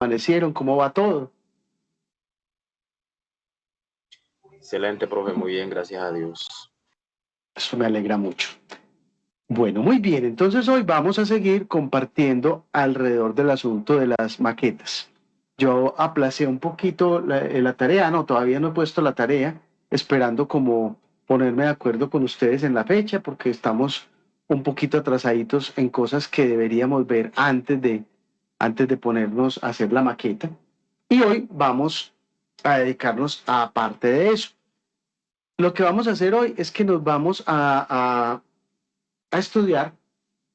amanecieron? ¿Cómo va todo? Excelente, profe, muy bien, gracias a Dios. Eso me alegra mucho. Bueno, muy bien, entonces hoy vamos a seguir compartiendo alrededor del asunto de las maquetas. Yo aplacé un poquito la tarea, no, todavía no he puesto la tarea, esperando como ponerme de acuerdo con ustedes en la fecha, porque estamos un poquito atrasaditos en cosas que deberíamos ver antes de ponernos a hacer la maqueta. Y hoy vamos a dedicarnos a parte de eso. Lo que vamos a hacer hoy es que nos vamos a estudiar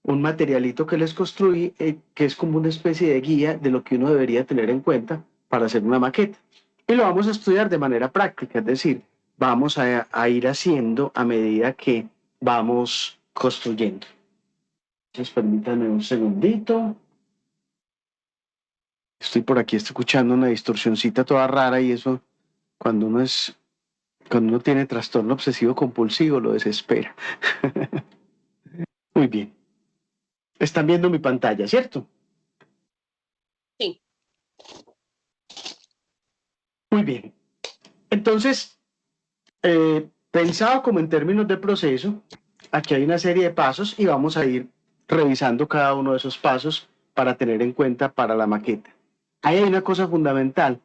un materialito que les construí, que es como una especie de guía de lo que uno debería tener en cuenta para hacer una maqueta. Y lo vamos a estudiar de manera práctica, es decir, vamos a ir haciendo a medida que vamos construyendo. Entonces, permítanme un segundito. Estoy por aquí escuchando una distorsioncita toda rara y eso, cuando cuando uno tiene trastorno obsesivo compulsivo, lo desespera. Muy bien. Están viendo mi pantalla, ¿cierto? Sí. Muy bien. Entonces, pensado como en términos de proceso, aquí hay una serie de pasos y vamos a ir revisando cada uno de esos pasos para tener en cuenta para la maqueta. Ahí hay una cosa fundamental.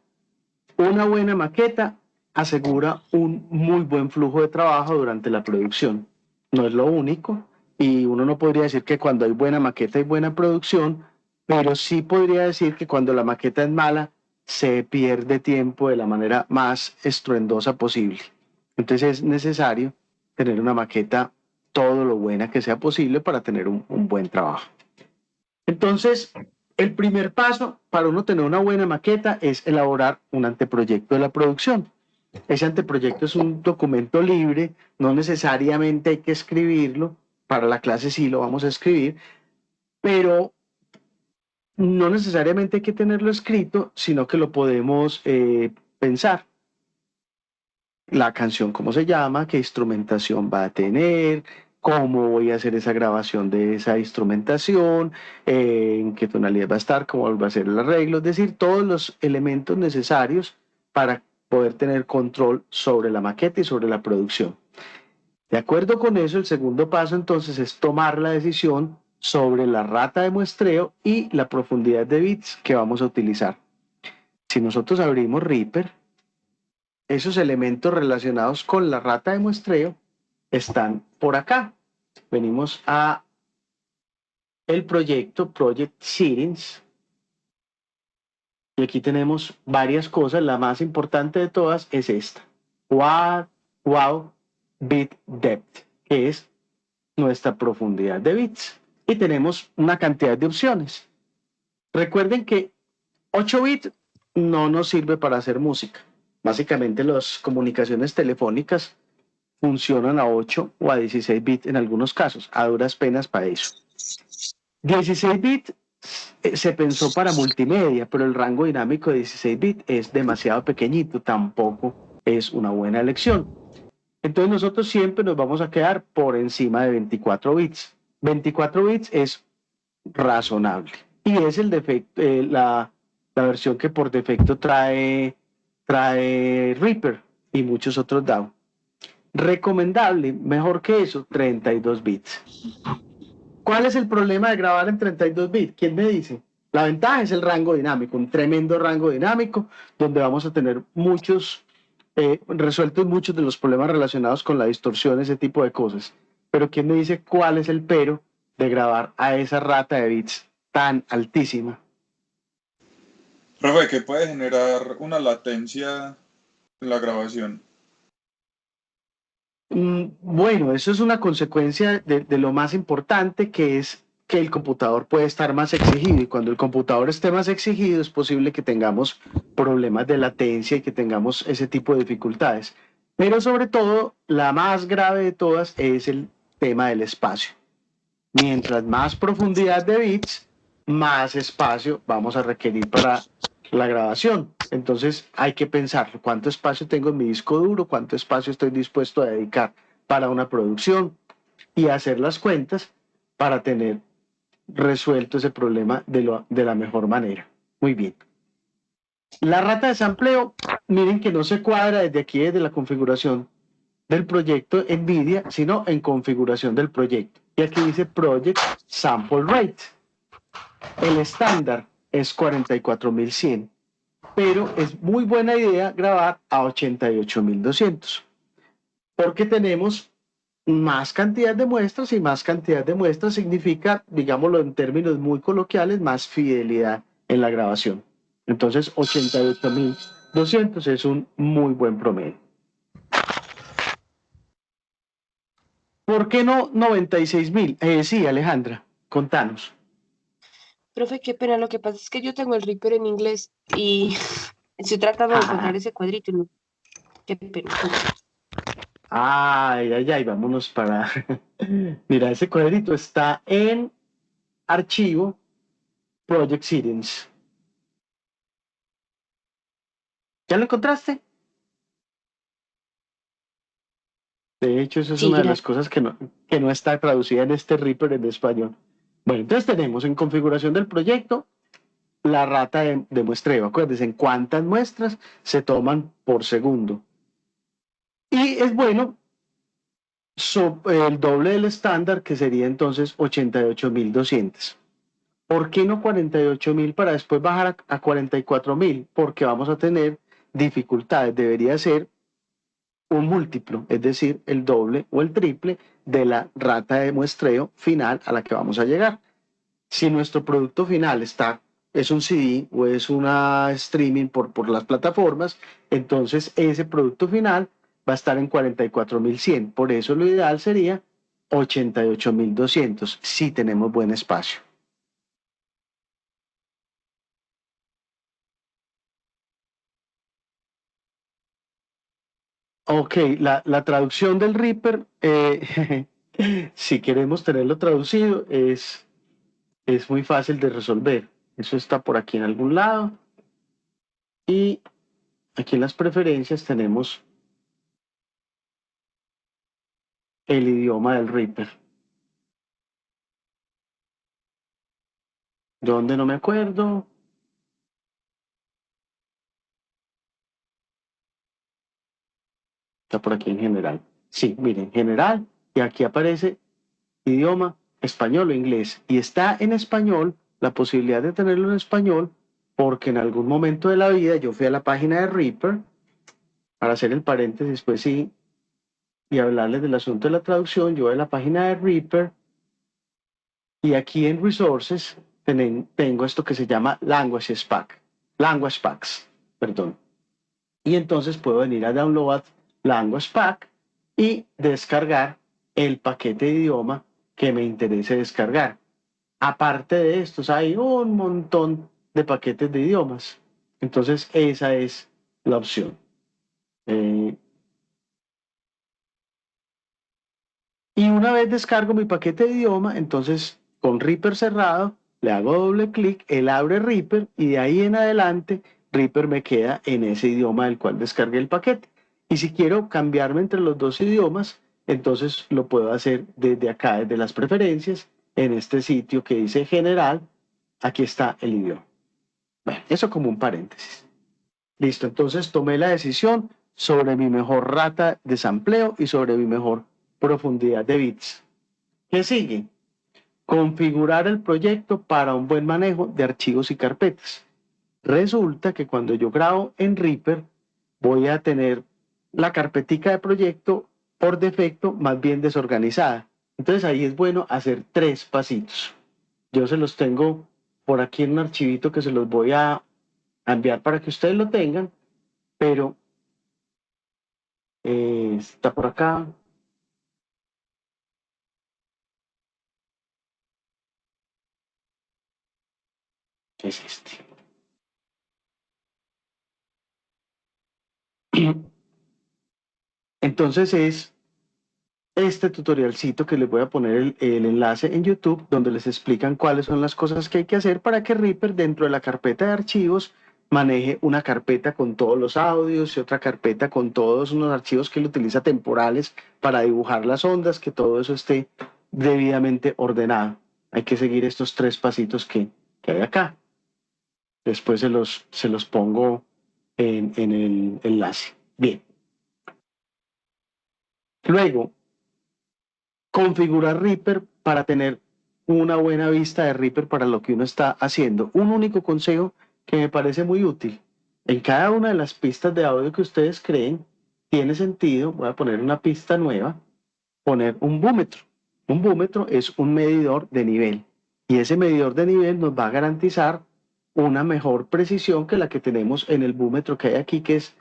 Una buena maqueta asegura un muy buen flujo de trabajo durante la producción. No es lo único y uno no podría decir que cuando hay buena maqueta hay buena producción, pero sí podría decir que cuando la maqueta es mala se pierde tiempo de la manera más estruendosa posible. Entonces es necesario tener una maqueta todo lo buena que sea posible para tener un buen trabajo. Entonces, el primer paso para uno tener una buena maqueta es elaborar un anteproyecto de la producción. Ese anteproyecto es un documento libre, no necesariamente hay que escribirlo, para la clase sí lo vamos a escribir, pero no necesariamente hay que tenerlo escrito, sino que lo podemos pensar. La canción, cómo se llama, qué instrumentación va a tener, cómo voy a hacer esa grabación de esa instrumentación, en qué tonalidad va a estar, cómo va a ser el arreglo, es decir, todos los elementos necesarios para poder tener control sobre la maqueta y sobre la producción. De acuerdo con eso, el segundo paso entonces es tomar la decisión sobre la rata de muestreo y la profundidad de bits que vamos a utilizar. Si nosotros abrimos Reaper, esos elementos relacionados con la rata de muestreo están por acá. Venimos a el proyecto Project Settings y aquí tenemos varias cosas. La más importante de todas es esta. Wow Bit Depth, que es nuestra profundidad de bits. Y tenemos una cantidad de opciones. Recuerden que 8 bits no nos sirve para hacer música. Básicamente las comunicaciones telefónicas funcionan a 8 o a 16 bits en algunos casos, a duras penas para eso. 16 bits se pensó para multimedia, pero el rango dinámico de 16 bits es demasiado pequeñito, tampoco es una buena elección. Entonces nosotros siempre nos vamos a quedar por encima de 24 bits. 24 bits es razonable y es el defecto, la versión que por defecto trae Reaper y muchos otros DAW. Recomendable, mejor que eso, 32 bits. ¿Cuál es el problema de grabar en 32 bits? ¿Quién me dice? La ventaja es el rango dinámico, un tremendo rango dinámico, donde vamos a tener resueltos muchos de los problemas relacionados con la distorsión, ese tipo de cosas. Pero ¿quién me dice cuál es el pero de grabar a esa rata de bits tan altísima? Profe, que puede generar una latencia en la grabación. Bueno, eso es una consecuencia de lo más importante, que es que el computador puede estar más exigido y cuando el computador esté más exigido es posible que tengamos problemas de latencia y que tengamos ese tipo de dificultades. Pero sobre todo, la más grave de todas es el tema del espacio. Mientras más profundidad de bits, más espacio vamos a requerir para la grabación. Entonces hay que pensar cuánto espacio tengo en mi disco duro, cuánto espacio estoy dispuesto a dedicar para una producción y hacer las cuentas para tener resuelto ese problema de la mejor manera. Muy bien. La rata de sampleo, miren que no se cuadra desde aquí, desde la configuración del proyecto NVIDIA, sino en configuración del proyecto. Y aquí dice Project Sample Rate. El estándar es 44.100, pero es muy buena idea grabar a 88.200, porque tenemos más cantidad de muestras, y más cantidad de muestras significa, digámoslo en términos muy coloquiales, más fidelidad en la grabación. Entonces, 88.200 es un muy buen promedio. ¿Por qué no 96.000? Sí, Alejandra, contanos. Profe, qué pena. Lo que pasa es que yo tengo el Reaper en inglés y estoy tratando de encontrar ese cuadrito. ¿No? Qué pena. Ay, ay, ay, vámonos para... Mira, ese cuadrito está en archivo Project Settings. ¿Ya lo encontraste? De hecho, eso es Sí, una de las gracias. cosas que no está traducida en este Reaper en español. Bueno, entonces tenemos en configuración del proyecto la rata de muestreo. Acuérdense en cuántas muestras se toman por segundo. Y es bueno el doble del estándar, que sería entonces 88.200. ¿Por qué no 48.000 para después bajar a 44.000? Porque vamos a tener dificultades. Debería ser un múltiplo, es decir, el doble o el triple de la rata de muestreo final a la que vamos a llegar. Si nuestro producto final es un CD o es una streaming por las plataformas, entonces ese producto final va a estar en 44.100. Por eso lo ideal sería 88.200 si tenemos buen espacio. Ok, la traducción del Reaper, si queremos tenerlo traducido, es muy fácil de resolver. Eso está por aquí en algún lado. Y aquí en las preferencias tenemos el idioma del Reaper. ¿Dónde no me acuerdo? Está por aquí en general. Sí, miren, general, y aquí aparece idioma español o inglés. Y está en español, la posibilidad de tenerlo en español, porque en algún momento de la vida yo fui a la página de Reaper, para hacer el paréntesis, pues sí, y hablarles del asunto de la traducción. Yo voy a la página de Reaper, y aquí en Resources tengo esto que se llama Language Packs, perdón. Y entonces puedo venir a Download Language Pack y descargar el paquete de idioma que me interese descargar. Aparte de estos, hay un montón de paquetes de idiomas. Entonces, esa es la opción. Y una vez descargo mi paquete de idioma, entonces con Reaper cerrado, le hago doble clic, él abre Reaper y de ahí en adelante Reaper me queda en ese idioma del cual descargué el paquete. Y si quiero cambiarme entre los dos idiomas, entonces lo puedo hacer desde acá, desde las preferencias, en este sitio que dice general, aquí está el idioma. Bueno, eso como un paréntesis. Listo, entonces tomé la decisión sobre mi mejor rata de sampleo y sobre mi mejor profundidad de bits. ¿Qué sigue? Configurar el proyecto para un buen manejo de archivos y carpetas. Resulta que cuando yo grabo en Reaper, voy a tener la carpetica de proyecto por defecto más bien desorganizada. Entonces ahí es bueno hacer 3 pasitos. Yo se los tengo por aquí en un archivito que se los voy a enviar para que ustedes lo tengan, pero está por acá. Es este. Entonces es este tutorialcito que les voy a poner el enlace en YouTube, donde les explican cuáles son las cosas que hay que hacer para que Reaper dentro de la carpeta de archivos maneje una carpeta con todos los audios y otra carpeta con todos unos archivos que él utiliza temporales para dibujar las ondas, que todo eso esté debidamente ordenado. Hay que seguir estos 3 pasitos que hay acá. Después se los pongo en el enlace. Bien. Luego, configurar Reaper para tener una buena vista de Reaper para lo que uno está haciendo. Un único consejo que me parece muy útil. En cada una de las pistas de audio que ustedes creen, tiene sentido, voy a poner una pista nueva, poner un búmetro. Un búmetro es un medidor de nivel y ese medidor de nivel nos va a garantizar una mejor precisión que la que tenemos en el búmetro que hay aquí, que es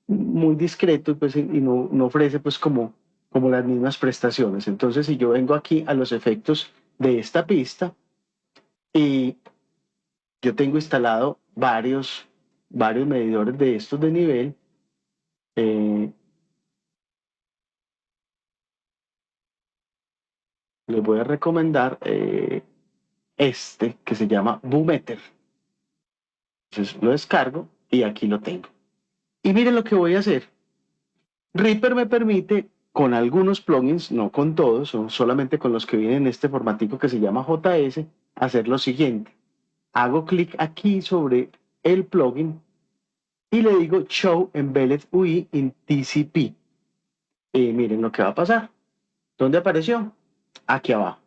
muy discreto pues, y no ofrece pues como las mismas prestaciones. Entonces, si yo vengo aquí a los efectos de esta pista y yo tengo instalado varios medidores de estos de nivel, les voy a recomendar este que se llama Boometer. Entonces lo descargo y aquí lo tengo. Y miren lo que voy a hacer. Reaper me permite con algunos plugins, no con todos, son solamente con los que vienen en este formatico que se llama JS, hacer lo siguiente. Hago clic aquí sobre el plugin y le digo Show Embedded UI in TCP. Y miren lo que va a pasar. ¿Dónde apareció? Aquí abajo.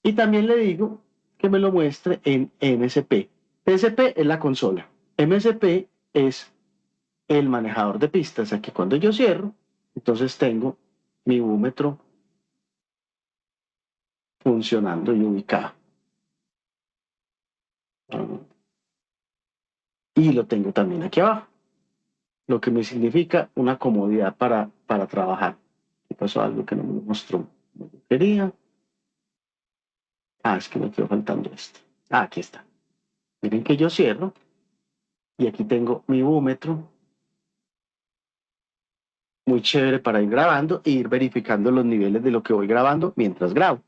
Y también le digo que me lo muestre en MSP. TCP es la consola. MSP es el manejador de pistas. Aquí cuando yo cierro, entonces tengo mi búmetro funcionando y ubicado. Y lo tengo también aquí abajo, lo que me significa una comodidad para trabajar. ¿Qué pasó? Algo que no me mostró. No quería. Es que me quedó faltando esto. Aquí está. Miren que yo cierro y aquí tengo mi búmetro. Muy chévere para ir grabando e ir verificando los niveles de lo que voy grabando mientras grabo.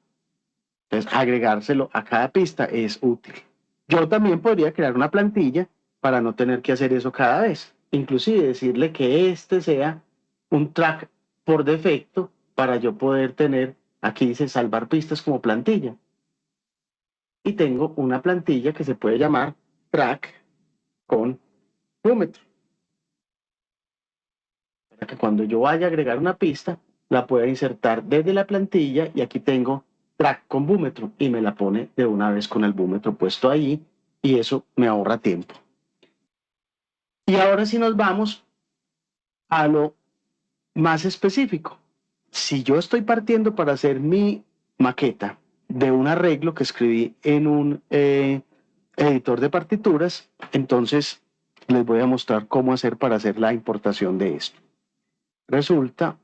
Entonces, agregárselo a cada pista es útil. Yo también podría crear una plantilla para no tener que hacer eso cada vez. Inclusive decirle que este sea un track por defecto para yo poder tener, aquí dice salvar pistas como plantilla. Y tengo una plantilla que se puede llamar track con búmetro. Para que cuando yo vaya a agregar una pista, la pueda insertar desde la plantilla y aquí tengo track con búmetro y me la pone de una vez con el búmetro puesto ahí y eso me ahorra tiempo. Y ahora sí nos vamos a lo más específico. Si yo estoy partiendo para hacer mi maqueta de un arreglo que escribí en un editor de partituras, entonces les voy a mostrar cómo hacer para hacer la importación de esto. Resulta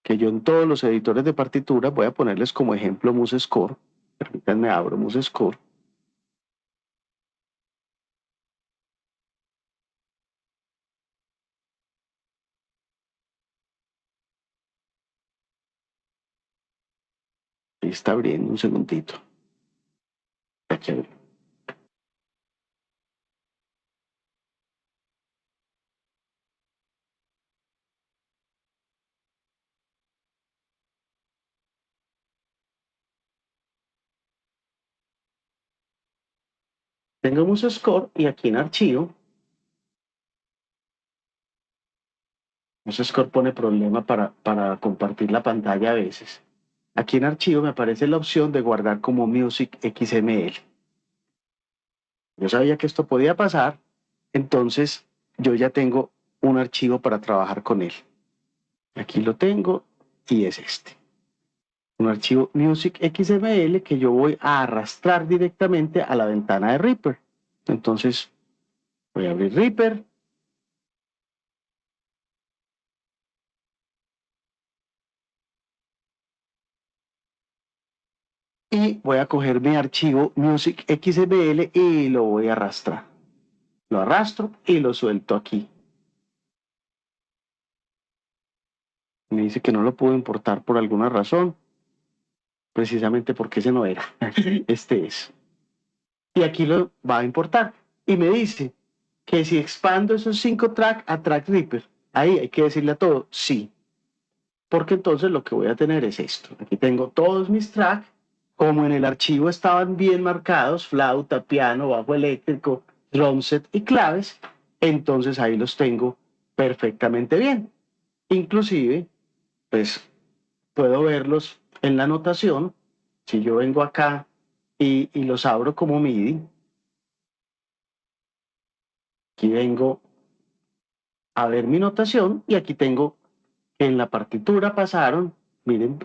que yo en todos los editores de partituras voy a ponerles como ejemplo MuseScore. Permítanme, abro MuseScore. Ahí está abriendo un segundito. Está chévere. Tengo MuseScore y aquí en archivo, MuseScore pone problema para compartir la pantalla a veces. Aquí en archivo me aparece la opción de guardar como Music XML. Yo sabía que esto podía pasar, entonces yo ya tengo un archivo para trabajar con él. Aquí lo tengo y es este. Un archivo Music XML que yo voy a arrastrar directamente a la ventana de Reaper. Entonces voy a abrir Reaper. Y voy a coger mi archivo Music XML y lo voy a arrastrar. Lo arrastro y lo suelto aquí. Me dice que no lo puedo importar por alguna razón. Precisamente porque ese no era. Este es. Y aquí lo va a importar. Y me dice que si expando esos 5 tracks a Track Reaper, ahí hay que decirle a todo, sí. Porque entonces lo que voy a tener es esto. Aquí tengo todos mis tracks. Como en el archivo estaban bien marcados, flauta, piano, bajo eléctrico, drum set y claves, entonces ahí los tengo perfectamente bien. Inclusive, pues puedo verlos en la notación. Si yo vengo acá y los abro como MIDI, aquí vengo a ver mi notación y aquí tengo que en la partitura pasaron, miren,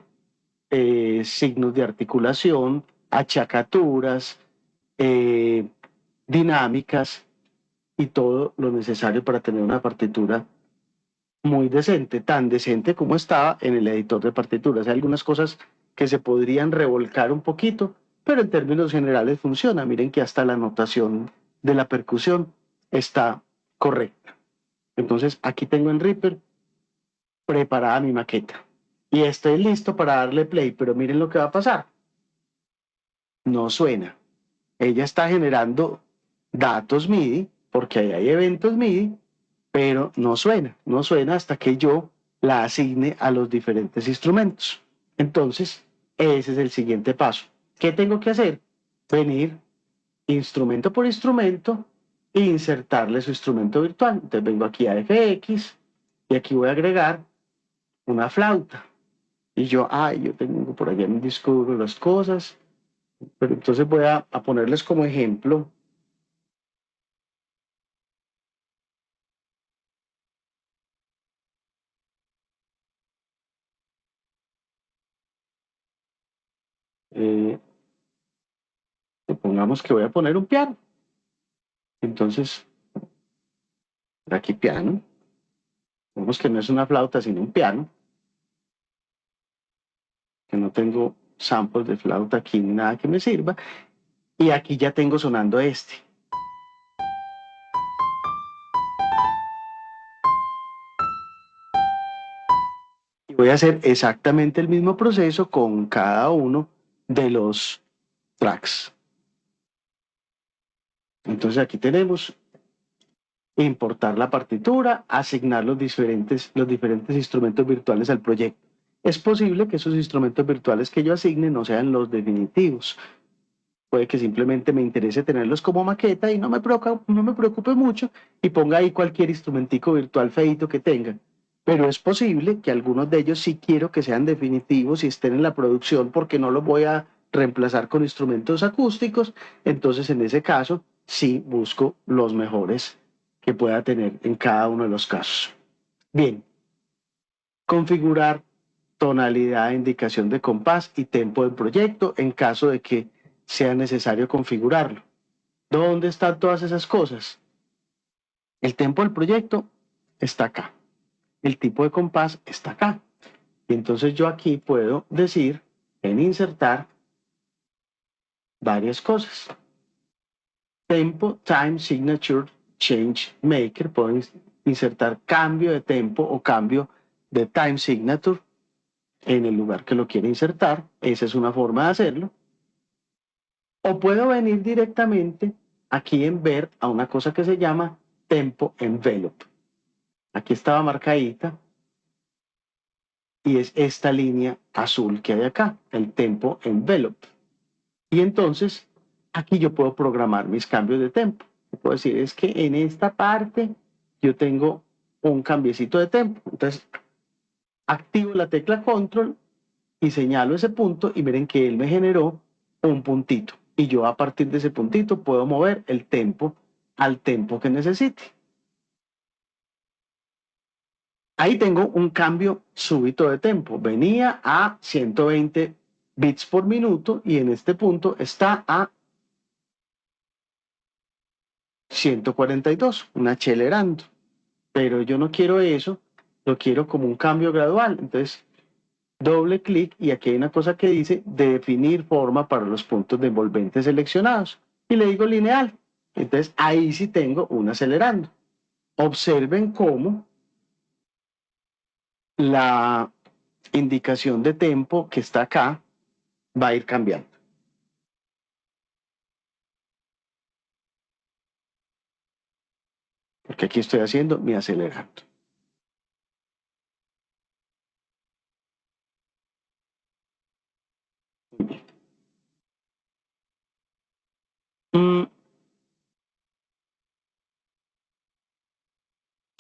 signos de articulación, achacaturas, eh, dinámicas y todo lo necesario para tener una partitura muy decente, tan decente como estaba en el editor de partituras. Hay algunas cosas que se podrían revolcar un poquito, pero en términos generales funciona. Miren que hasta la notación de la percusión está correcta. Entonces aquí tengo en Reaper preparada mi maqueta y estoy listo para darle play, pero miren lo que va a pasar. No suena. Ella está generando datos MIDI, porque ahí hay eventos MIDI, pero no suena hasta que yo la asigne a los diferentes instrumentos. Entonces, ese es el siguiente paso. ¿Qué tengo que hacer? Venir instrumento por instrumento e insertarle su instrumento virtual. Entonces vengo aquí a FX y aquí voy a agregar una flauta. Y yo tengo por allá en mi disco duro las cosas, pero entonces voy a ponerles como ejemplo. Eh, Supongamos que voy a poner un piano. Entonces, aquí piano. Vemos que no es una flauta, sino un piano. Que no tengo samples de flauta aquí ni nada que me sirva. Y aquí ya tengo sonando este. Y voy a hacer exactamente el mismo proceso con cada uno de los tracks. Entonces aquí tenemos importar la partitura, asignar los diferentes instrumentos virtuales al proyecto. Es posible que esos instrumentos virtuales que yo asigne no sean los definitivos. Puede que simplemente me interese tenerlos como maqueta y no me preocupe mucho y ponga ahí cualquier instrumentico virtual feito que tenga. Pero es posible que algunos de ellos sí quiero que sean definitivos y estén en la producción porque no los voy a reemplazar con instrumentos acústicos. Entonces, en ese caso, sí busco los mejores que pueda tener en cada uno de los casos. Bien, configurar tonalidad, indicación de compás y tempo del proyecto en caso de que sea necesario configurarlo. ¿Dónde están todas esas cosas? El tempo del proyecto está acá. El tipo de compás está acá. Y entonces yo aquí puedo decir en insertar varias cosas. Tempo, time, signature, change maker. Puedo insertar cambio de tempo o cambio de time signature en el lugar que lo quiere insertar. Esa es una forma de hacerlo. O puedo venir directamente aquí en ver a una cosa que se llama tempo envelope. Aquí estaba marcadita y es esta línea azul que hay acá, el tempo envelope. Y entonces aquí yo puedo programar mis cambios de tempo. Puedo decir, es que en esta parte yo tengo un cambiecito de tempo. Entonces activo la tecla control y señalo ese punto y miren que él me generó un puntito. Y yo a partir de ese puntito puedo mover el tempo al tempo que necesite. Ahí tengo un cambio súbito de tempo. Venía a 120 bits por minuto y en este punto está a 142, acelerando. Pero yo no quiero eso, lo quiero como un cambio gradual. Entonces, doble clic y aquí hay una cosa que dice definir forma para los puntos de envolvente seleccionados. Y le digo lineal. Entonces, ahí sí tengo un acelerando. Observen cómo la indicación de tempo que está acá va a ir cambiando. Porque aquí estoy haciendo mi acelerando. Muy bien.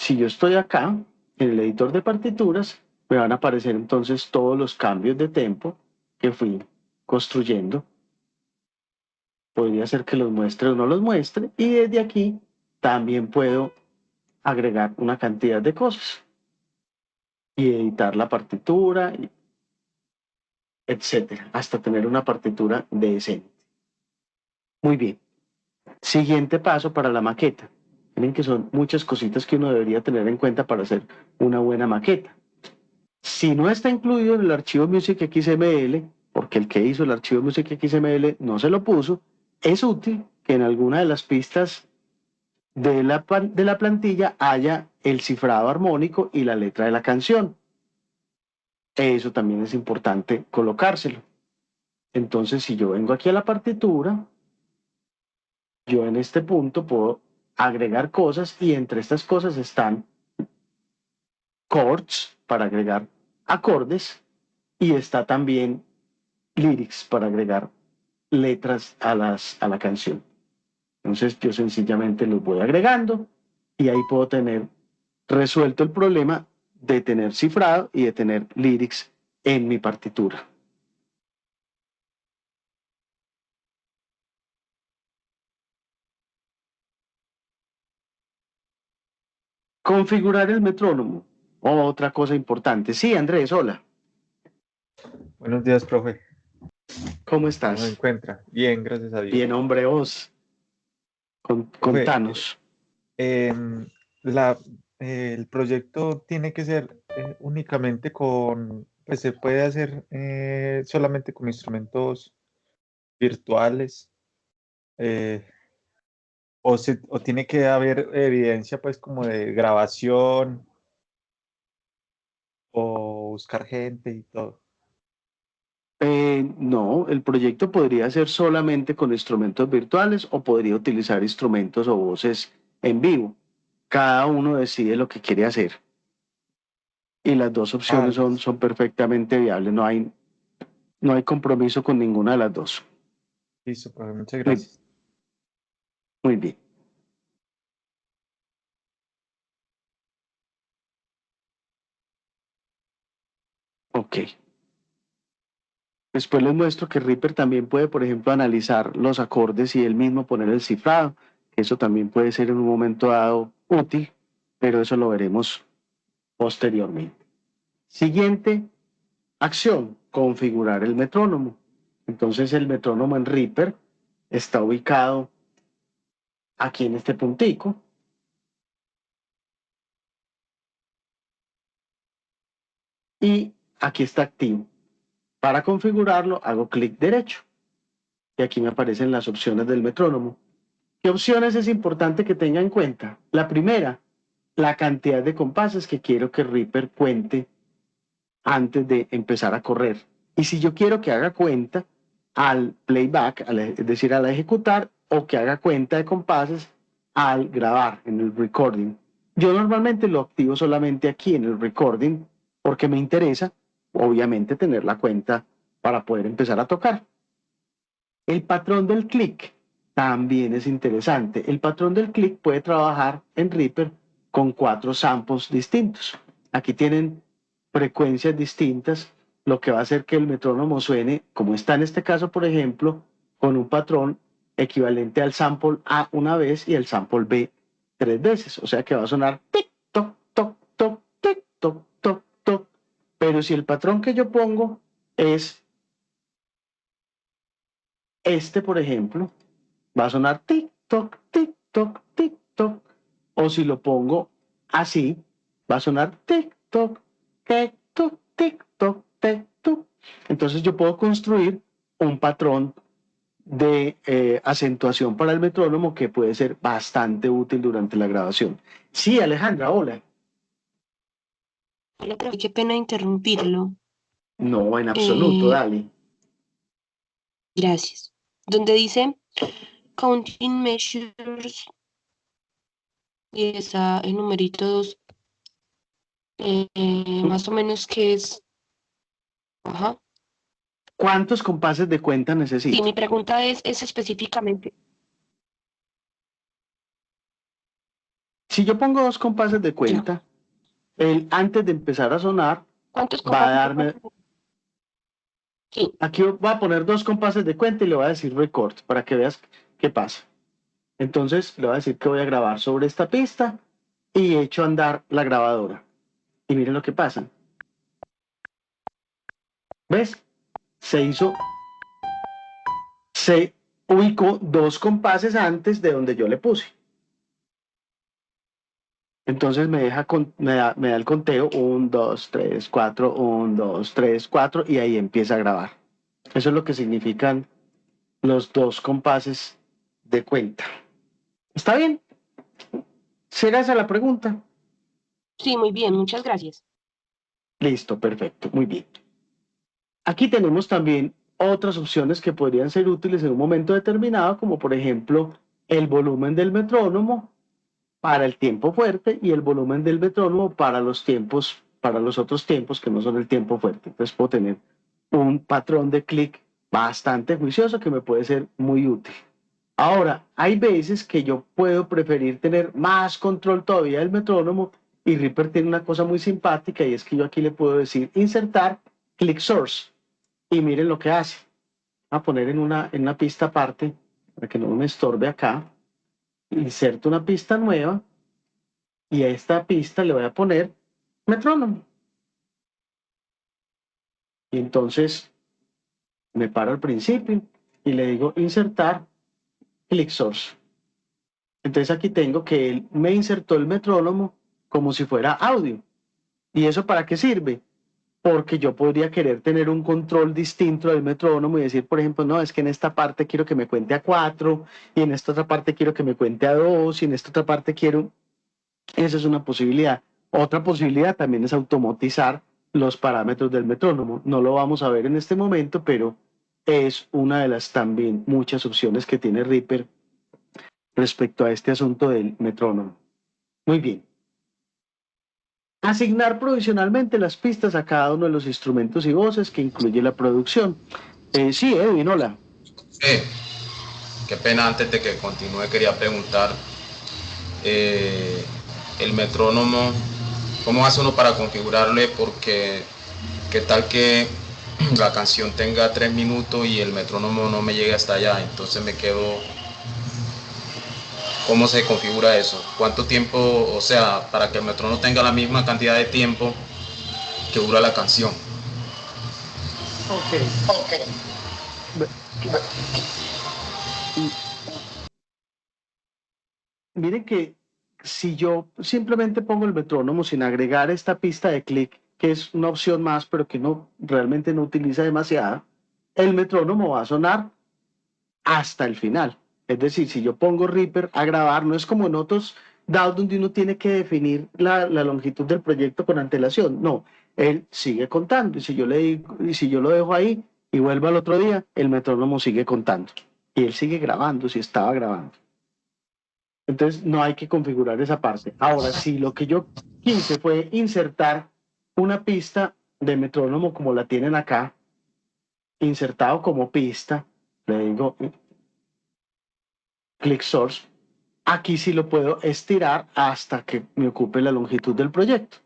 si yo estoy acá, en el editor de partituras, me van a aparecer entonces todos los cambios de tempo que fui construyendo. Podría ser que los muestre o no los muestre, y desde aquí también puedo agregar una cantidad de cosas y editar la partitura, etcétera, hasta tener una partitura decente. Muy bien. Siguiente paso para la maqueta. Miren que son muchas cositas que uno debería tener en cuenta para hacer una buena maqueta. Si no está incluido en el archivo Music XML, porque el que hizo el archivo Music XML no se lo puso, es útil que en alguna de las pistas de la plantilla haya el cifrado armónico y la letra de la canción. Eso también es importante colocárselo. Entonces, si yo vengo aquí a la partitura, yo en este punto puedo agregar cosas, y entre estas cosas están chords para agregar acordes, y está también lyrics para agregar letras a la canción. Entonces yo sencillamente los voy agregando y ahí puedo tener resuelto el problema de tener cifrado y de tener lyrics en mi partitura. Configurar el metrónomo. Otra cosa importante. Sí, Andrés, hola. Buenos días, profe. ¿Cómo ¿Cómo se estás? encuentra? Bien, gracias a Dios. Bien, hombre, vos. Profe, Contanos. el proyecto tiene que ser únicamente pues se puede hacer solamente con instrumentos virtuales, o tiene que haber evidencia pues como de grabación o buscar gente y todo. No, el proyecto podría ser solamente con instrumentos virtuales o podría utilizar instrumentos o voces en vivo. Cada uno decide lo que quiere hacer. Y las dos opciones son perfectamente viables. No hay compromiso con ninguna de las dos. Listo, profe, muchas gracias. Muy bien. Ok. Después les muestro que Reaper también puede, por ejemplo, analizar los acordes y él mismo poner el cifrado. Eso también puede ser en un momento dado útil, pero eso lo veremos posteriormente. Siguiente acción, configurar el metrónomo. Entonces el metrónomo en Reaper está ubicado aquí en este puntico. Y aquí está activo. Para configurarlo hago clic derecho y aquí me aparecen las opciones del metrónomo. ¿Qué opciones es importante que tenga en cuenta? La primera, la cantidad de compases que quiero que Reaper cuente antes de empezar a correr. Y si yo quiero que haga cuenta al playback, es decir, al ejecutar, o que haga cuenta de compases al grabar en el recording. Yo normalmente lo activo solamente aquí en el recording porque me interesa, obviamente, tener la cuenta para poder empezar a tocar. El patrón del clic también es interesante. El patrón del clic puede trabajar en Reaper con 4 samples distintos. Aquí tienen frecuencias distintas, lo que va a hacer que el metrónomo suene, como está en este caso, por ejemplo, con un patrón equivalente al sample A una vez y el sample B 3 veces. O sea que va a sonar tic, toc, toc, toc, tic, toc, toc, toc. Pero si el patrón que yo pongo es este, por ejemplo, va a sonar tic, toc, tic, toc, tic, toc. O si lo pongo así, va a sonar tic, toc, tic, toc, tic, toc, tic, toc. Entonces yo puedo construir un patrón de acentuación para el metrónomo que puede ser bastante útil durante la grabación. Sí, Alejandra, hola. Hola, profe, qué pena interrumpirlo. No, en absoluto, dale. Gracias. Donde dice Counting Measures y está el numerito 2, más o menos que es... Ajá. ¿Cuántos compases de cuenta necesito? Sí, mi pregunta es específicamente... Si yo pongo 2 compases de cuenta, él antes de empezar a sonar ¿Cuántos va a compases? darme... Sí. Aquí voy a poner 2 compases de cuenta y le voy a decir record para que veas qué pasa. Entonces le voy a decir que voy a grabar sobre esta pista y echo a andar la grabadora. Y miren lo que pasa. ¿Ves? Se ubicó 2 compases antes de donde yo le puse. Entonces me da el conteo 1, 2, 3, 4, 1, 2, 3, 4 y ahí empieza a grabar. Eso es lo que significan los 2 compases de cuenta. ¿Está bien? ¿Será esa la pregunta? Sí, muy bien, muchas gracias. Listo, perfecto, muy bien. Aquí tenemos también otras opciones que podrían ser útiles en un momento determinado, como por ejemplo el volumen del metrónomo para el tiempo fuerte y el volumen del metrónomo para los otros tiempos que no son el tiempo fuerte. Entonces puedo tener un patrón de clic bastante juicioso que me puede ser muy útil. Ahora, hay veces que yo puedo preferir tener más control todavía del metrónomo y Reaper tiene una cosa muy simpática y es que yo aquí le puedo decir insertar click source y miren lo que hace. Voy a poner en una pista aparte para que no me estorbe acá. Inserto una pista nueva y a esta pista le voy a poner metrónomo. Y entonces me paro al principio y le digo insertar click source. Entonces aquí tengo que él me insertó el metrónomo como si fuera audio. ¿Y eso para qué sirve? Porque yo podría querer tener un control distinto del metrónomo y decir, por ejemplo, no, es que en esta parte quiero que me cuente a 4 y en esta otra parte quiero que me cuente a 2 y en esta otra parte quiero... Esa es una posibilidad. Otra posibilidad también es automatizar los parámetros del metrónomo. No lo vamos a ver en este momento, pero es una de las también muchas opciones que tiene Reaper respecto a este asunto del metrónomo. Muy bien. Asignar provisionalmente las pistas a cada uno de los instrumentos y voces que incluye la producción. Sí, Edwin, hola. Qué pena, antes de que continúe quería preguntar, el metrónomo, ¿cómo hace uno para configurarle? Porque qué tal que la canción tenga 3 minutos y el metrónomo no me llegue hasta allá, entonces me quedo... ¿Cómo se configura eso? ¿Cuánto tiempo, o sea, para que el metrónomo tenga la misma cantidad de tiempo que dura la canción? Ok. Miren que si yo simplemente pongo el metrónomo sin agregar esta pista de clic, que es una opción más, pero que no realmente no utiliza demasiado, el metrónomo va a sonar hasta el final. Es decir, si yo pongo Reaper a grabar, no es como en otros DAWs donde uno tiene que definir la longitud del proyecto con antelación. No, él sigue contando. Y si yo lo dejo ahí y vuelvo al otro día, el metrónomo sigue contando. Y él sigue grabando si estaba grabando. Entonces no hay que configurar esa parte. Ahora, si lo que yo quise fue insertar una pista de metrónomo como la tienen acá, insertado como pista, le digo click source, aquí sí lo puedo estirar hasta que me ocupe la longitud del proyecto.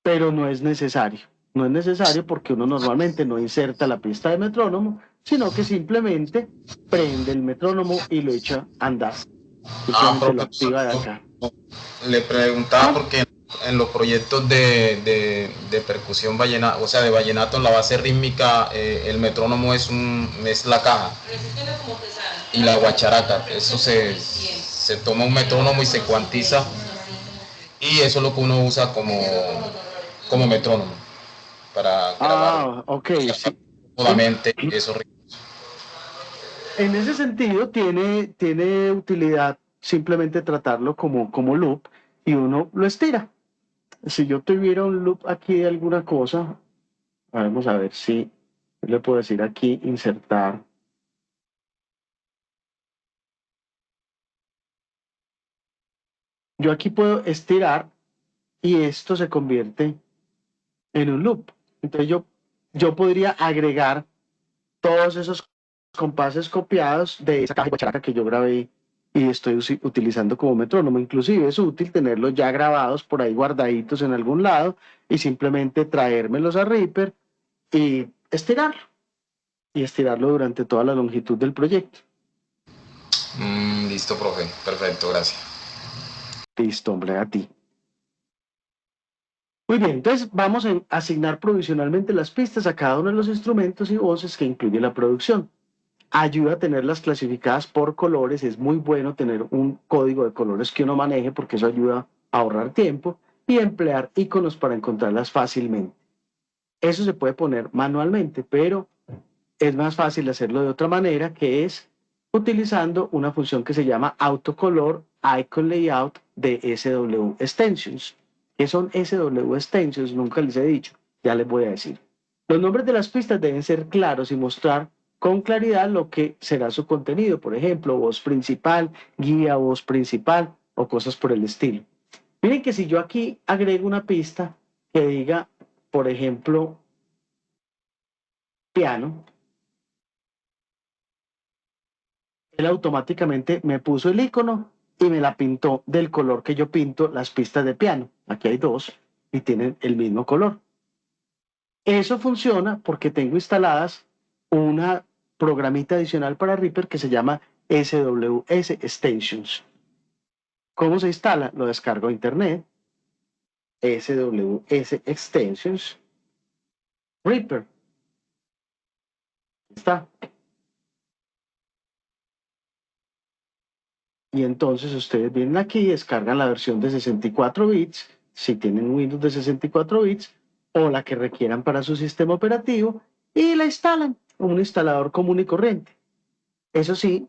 Pero no es necesario. No es necesario porque uno normalmente no inserta la pista de metrónomo, sino que simplemente prende el metrónomo y lo echa a andar. Simplemente lo activa de acá. Le preguntaba porque en los proyectos de percusión vallenato, o sea, de vallenato en la base rítmica, el metrónomo es la caja y la guacharaca. Eso se toma un metrónomo y se cuantiza y eso es lo que uno usa como metrónomo para grabar. Ok, sí. Nuevamente esos ritmos. En ese sentido, tiene utilidad simplemente tratarlo como loop y uno lo estira. Si yo tuviera un loop aquí de alguna cosa, vamos a ver si le puedo decir aquí insertar. Yo aquí puedo estirar y esto se convierte en un loop. Entonces yo podría agregar todos esos compases copiados de esa caja de guacharaca que yo grabé y estoy utilizando como metrónomo. Inclusive es útil tenerlos ya grabados por ahí guardaditos en algún lado y simplemente traérmelos a Reaper y estirarlo durante toda la longitud del proyecto. Listo, profe. Perfecto, gracias. Listo, hombre, a ti. Muy bien, entonces vamos a asignar provisionalmente las pistas a cada uno de los instrumentos y voces que incluye la producción. Ayuda a tenerlas clasificadas por colores, es muy bueno tener un código de colores que uno maneje porque eso ayuda a ahorrar tiempo y emplear iconos para encontrarlas fácilmente. Eso se puede poner manualmente, pero es más fácil hacerlo de otra manera, que es utilizando una función que se llama autocolor icon layout de SW extensions. ¿Qué son SW extensions? Nunca les he dicho, ya les voy a decir. Los nombres de las pistas deben ser claros y mostrar con claridad lo que será su contenido, por ejemplo, voz principal, guía, voz principal o cosas por el estilo. Miren que si yo aquí agrego una pista que diga, por ejemplo, piano, él automáticamente me puso el icono y me la pintó del color que yo pinto las pistas de piano. Aquí hay dos y tienen el mismo color. Eso funciona porque tengo instaladas una programita adicional para Reaper que se llama SWS Extensions. ¿Cómo se instala? Lo descargo a internet. SWS Extensions. Reaper. Está. Y entonces ustedes vienen aquí y descargan la versión de 64 bits, si tienen Windows de 64 bits, o la que requieran para su sistema operativo, y la instalan, un instalador común y corriente. Eso sí,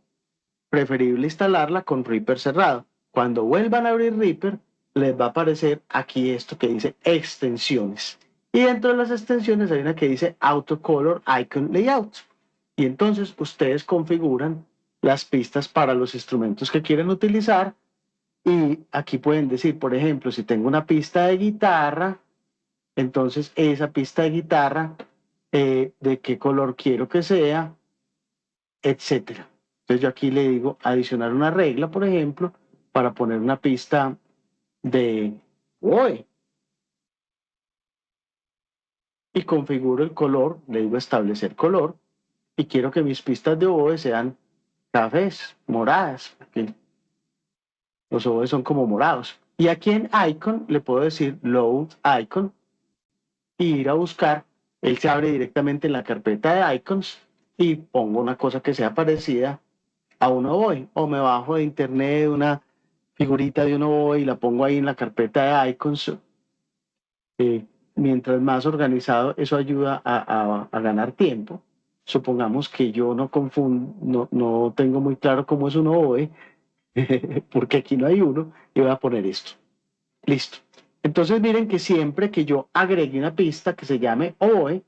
preferible instalarla con Reaper cerrado. Cuando vuelvan a abrir Reaper, les va a aparecer aquí esto que dice extensiones. Y dentro de las extensiones hay una que dice Autocolor Icon Layout. Y entonces ustedes configuran las pistas para los instrumentos que quieren utilizar. Y aquí pueden decir, por ejemplo, si tengo una pista de guitarra, entonces esa pista de guitarra, de qué color quiero que sea, etcétera. Entonces yo aquí le digo adicionar una regla, por ejemplo, para poner una pista de OE. Y configuro el color, le digo establecer color, y quiero que mis pistas de OE sean cafés, moradas, porque los OE son como morados. Y aquí en Icon le puedo decir Load Icon y ir a buscar. Él se abre directamente en la carpeta de Icons y pongo una cosa que sea parecida a un OE. O me bajo de internet una figurita de un OE y la pongo ahí en la carpeta de Icons. Mientras más organizado, eso ayuda a ganar tiempo. Supongamos que yo no tengo muy claro cómo es un OE, porque aquí no hay uno, y voy a poner esto. Listo. Entonces miren que siempre que yo agregue una pista que se llame OE,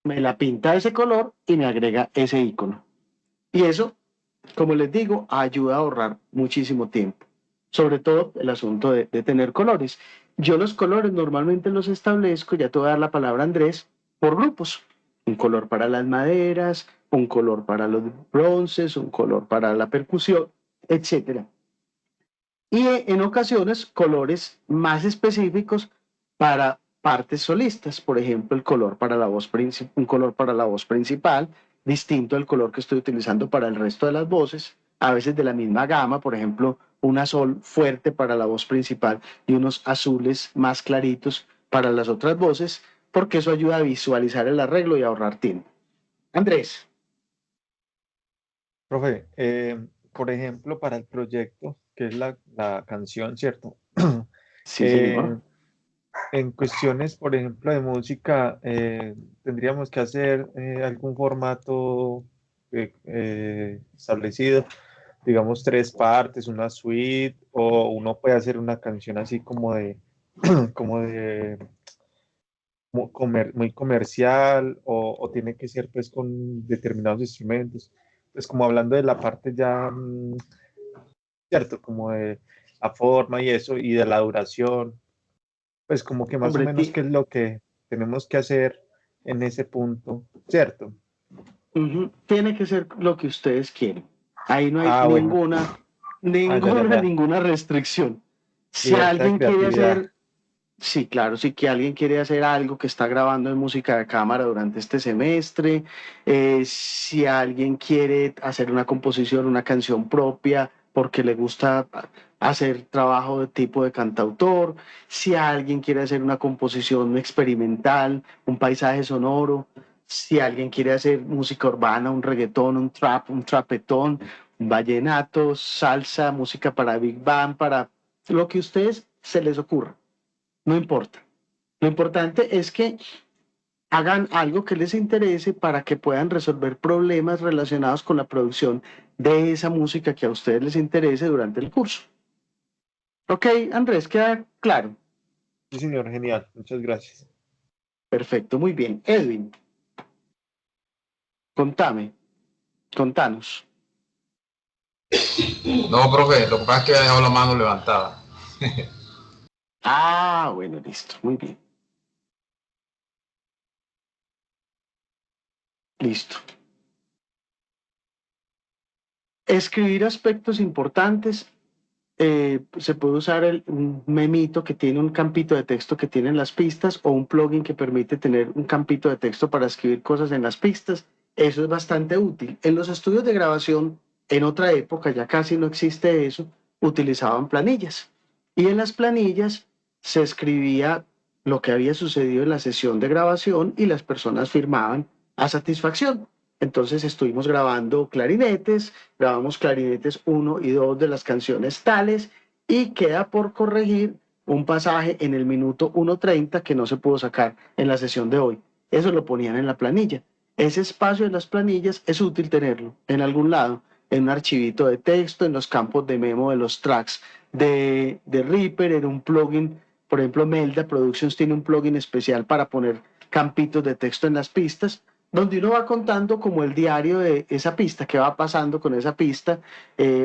me la pinta de ese color y me agrega ese icono. Y eso, como les digo, ayuda a ahorrar muchísimo tiempo. Sobre todo el asunto de tener colores. Yo los colores normalmente los establezco, ya te voy a dar la palabra Andrés, por grupos. Un color para las maderas, un color para los bronces, un color para la percusión, etc. Y en ocasiones colores más específicos para partes solistas, por ejemplo, el color para la voz un color para la voz principal, distinto al color que estoy utilizando para el resto de las voces, a veces de la misma gama, por ejemplo, un azul fuerte para la voz principal y unos azules más claritos para las otras voces, porque eso ayuda a visualizar el arreglo y a ahorrar tiempo. Andrés. Profe, por ejemplo, para el proyecto, que es la canción, ¿cierto? Sí, señor. En cuestiones, por ejemplo, de música, tendríamos que hacer algún formato establecido, digamos 3 partes, una suite, o uno puede hacer una canción así como de, como de muy comercial, o tiene que ser pues con determinados instrumentos. Pues como hablando de la parte ya, cierto, como de la forma y eso, y de la duración, pues como que más o Hombre, menos qué es lo que tenemos que hacer en ese punto, ¿cierto? Tiene que ser lo que ustedes quieren. Ahí no hay Bueno. ninguna restricción. Si Libertad de alguien quiere creatividad. hacer, sí, claro, si que alguien quiere hacer algo que está grabando en música de cámara durante este semestre, si alguien quiere hacer una composición, una canción propia, porque le gusta hacer trabajo de tipo de cantautor, si alguien quiere hacer una composición experimental, un paisaje sonoro, si alguien quiere hacer música urbana, un reggaetón, un trap, un trapetón, un vallenato, salsa, música para big band, para lo que a ustedes se les ocurra. No importa. Lo importante es que hagan algo que les interese para que puedan resolver problemas relacionados con la producción de esa música que a ustedes les interese durante el curso. Ok, Andrés, ¿queda claro? Sí, señor, genial. Muchas gracias. Perfecto, muy bien. Edwin, contanos. No, profe, lo que pasa es que había dejado la mano levantada. Bueno, listo, muy bien. Listo. Escribir aspectos importantes. Se puede usar un memito que tiene un campito de texto que tiene en las pistas o un plugin que permite tener un campito de texto para escribir cosas en las pistas. Eso es bastante útil. En los estudios de grabación, en otra época, ya casi no existe eso, utilizaban planillas. Y en las planillas se escribía lo que había sucedido en la sesión de grabación y las personas firmaban a satisfacción. Entonces estuvimos grabando clarinetes, grabamos clarinetes 1 y 2 de las canciones tales y queda por corregir un pasaje en el minuto 1:30 que no se pudo sacar en la sesión de hoy. Eso lo ponían en la planilla. Ese espacio de las planillas es útil tenerlo en algún lado, en un archivito de texto, en los campos de memo de los tracks de Reaper, en un plugin. Por ejemplo, Melda Productions tiene un plugin especial para poner campitos de texto en las pistas, donde uno va contando como el diario de esa pista, qué va pasando con esa pista,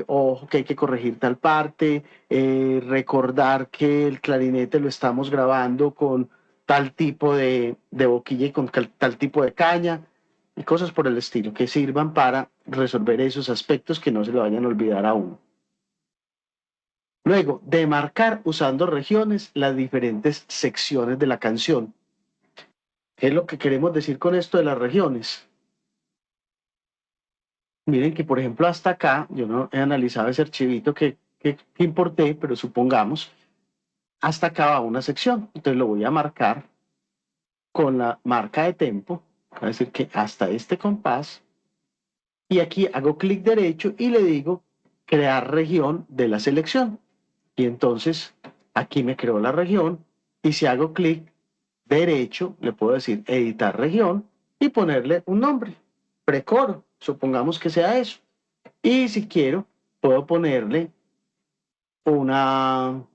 o que hay que corregir tal parte, recordar que el clarinete lo estamos grabando con tal tipo de boquilla y con tal tipo de caña, y cosas por el estilo, que sirvan para resolver esos aspectos que no se le vayan a olvidar a uno. Luego, demarcar usando regiones las diferentes secciones de la canción. ¿Qué es lo que queremos decir con esto de las regiones? Miren que, por ejemplo, hasta acá, yo no he analizado ese archivito que importé, pero supongamos, hasta acá va una sección. Entonces lo voy a marcar con la marca de tempo, va a decir que hasta este compás, y aquí hago clic derecho y le digo crear región de la selección. Y entonces aquí me creó la región, y si hago clic derecho, le puedo decir editar región y ponerle un nombre, precoro, supongamos que sea eso. Y si quiero, puedo ponerle un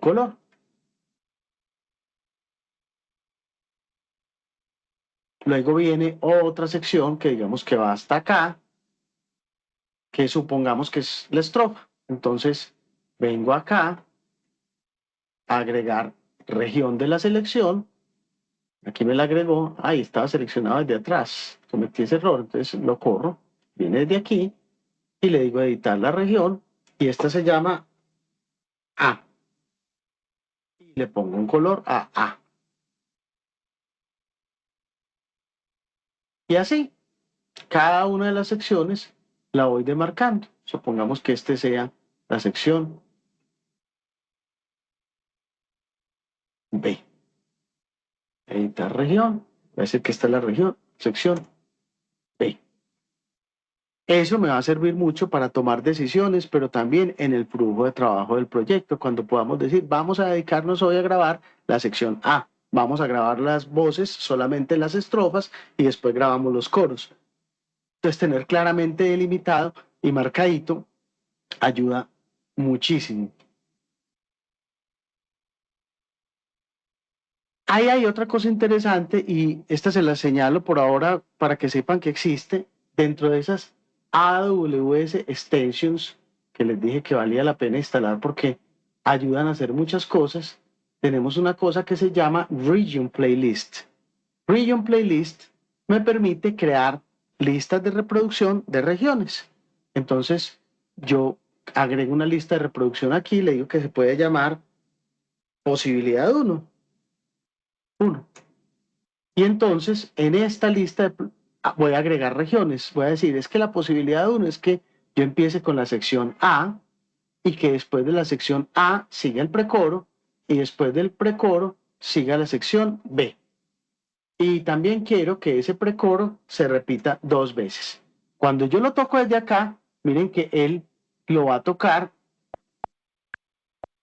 color. Luego viene otra sección que digamos que va hasta acá, que supongamos que es la estrofa. Entonces, vengo acá, a agregar región de la selección. Aquí me la agregó. Ahí estaba seleccionado desde atrás. Cometí ese error, entonces lo corro. Viene desde aquí y le digo editar la región. Y esta se llama A. Y le pongo un color a A. Y así, cada una de las secciones la voy demarcando. Supongamos que este sea la sección B. Editar región. Va a decir que esta es la región, sección B. Eso me va a servir mucho para tomar decisiones, pero también en el flujo de trabajo del proyecto, cuando podamos decir, vamos a dedicarnos hoy a grabar la sección A, vamos a grabar las voces, solamente las estrofas, y después grabamos los coros. Entonces, tener claramente delimitado y marcadito ayuda muchísimo. Ahí hay otra cosa interesante y esta se la señalo por ahora para que sepan que existe dentro de esas AWS extensions que les dije que valía la pena instalar porque ayudan a hacer muchas cosas. Tenemos una cosa que se llama Region Playlist. Region Playlist me permite crear listas de reproducción de regiones. Entonces, yo agrego una lista de reproducción aquí, le digo que se puede llamar posibilidad 1. Y entonces, en esta lista voy a agregar regiones. Voy a decir, es que la posibilidad 1 es que yo empiece con la sección A y que después de la sección A siga el precoro y después del precoro siga la sección B. Y también quiero que ese precoro se repita 2 veces. Cuando yo lo toco desde acá, miren que él lo va a tocar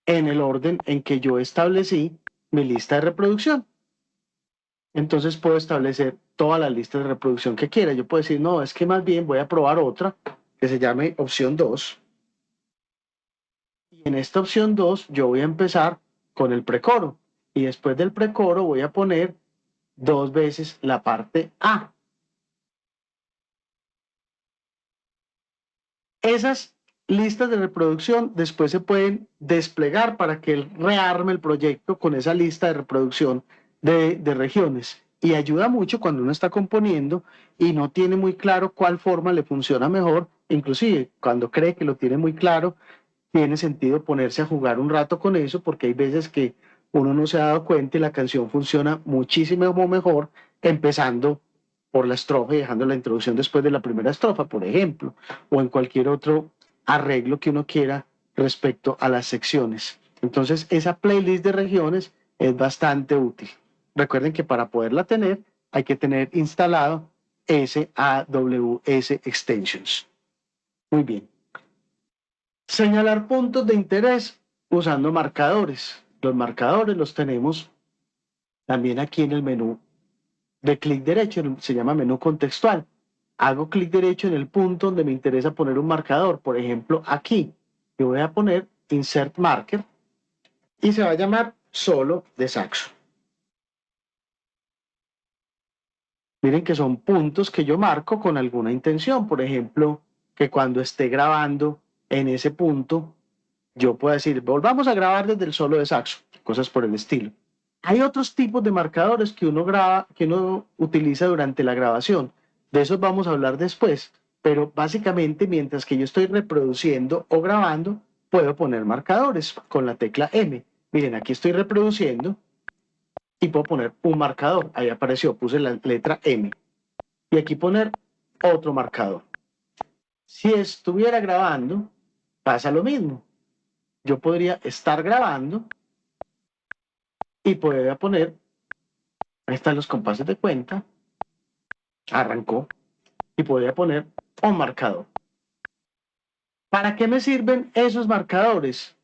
en el orden en que yo establecí mi lista de reproducción. Entonces puedo establecer toda la lista de reproducción que quiera. Yo puedo decir, no, es que más bien voy a probar otra que se llame opción 2. Y en esta opción 2 yo voy a empezar con el precoro. Y después del precoro voy a poner 2 veces la parte A. Esas listas de reproducción después se pueden desplegar para que él rearme el proyecto con esa lista de reproducción de regiones. Y ayuda mucho cuando uno está componiendo y no tiene muy claro cuál forma le funciona mejor. Inclusive cuando cree que lo tiene muy claro, tiene sentido ponerse a jugar un rato con eso, porque hay veces que uno no se ha dado cuenta y la canción funciona muchísimo mejor empezando por la estrofa y dejando la introducción después de la primera estrofa, por ejemplo, o en cualquier otro arreglo que uno quiera respecto a las secciones. Entonces, esa playlist de regiones es bastante útil. Recuerden que para poderla tener, hay que tener instalado SAWS Extensions. Muy bien. Señalar puntos de interés usando marcadores. Los marcadores los tenemos también aquí en el menú de clic derecho, se llama menú contextual. Hago clic derecho en el punto donde me interesa poner un marcador. Por ejemplo, aquí yo voy a poner Insert Marker y se va a llamar solo de saxo. Miren que son puntos que yo marco con alguna intención. Por ejemplo, que cuando esté grabando en ese punto, yo puedo decir, volvamos a grabar desde el solo de saxo, cosas por el estilo. Hay otros tipos de marcadores que uno utiliza durante la grabación. De esos vamos a hablar después. Pero básicamente, mientras que yo estoy reproduciendo o grabando, puedo poner marcadores con la tecla M. Miren, aquí estoy reproduciendo y puedo poner un marcador. Ahí apareció, puse la letra M. Y aquí poner otro marcador. Si estuviera grabando, pasa lo mismo. Yo podría estar grabando y podría poner, ahí están los compases de cuenta, arrancó, y podría poner un marcador. ¿Para qué me sirven esos marcadores?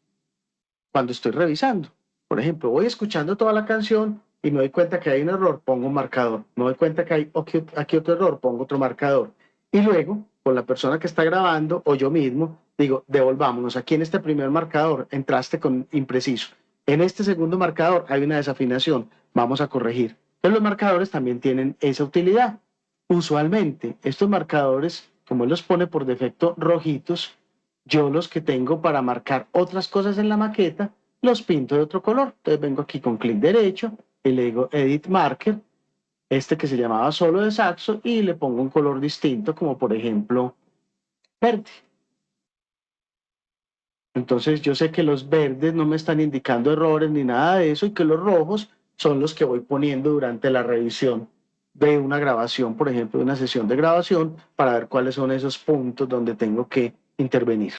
Cuando estoy revisando. Por ejemplo, voy escuchando toda la canción y me doy cuenta que hay un error, pongo un marcador. Me doy cuenta que hay aquí otro error, pongo otro marcador. Y luego, con la persona que está grabando o yo mismo, digo, devolvámonos. Aquí en este primer marcador entraste con impreciso. En este segundo marcador hay una desafinación. Vamos a corregir. Entonces los marcadores también tienen esa utilidad. Usualmente, estos marcadores, como él los pone por defecto rojitos, yo los que tengo para marcar otras cosas en la maqueta, los pinto de otro color. Entonces vengo aquí con clic derecho y le digo Edit Marker, este que se llamaba solo de saxo, y le pongo un color distinto, como por ejemplo verde. Entonces yo sé que los verdes no me están indicando errores ni nada de eso, y que los rojos son los que voy poniendo durante la revisión de una grabación, por ejemplo, de una sesión de grabación, para ver cuáles son esos puntos donde tengo que intervenir.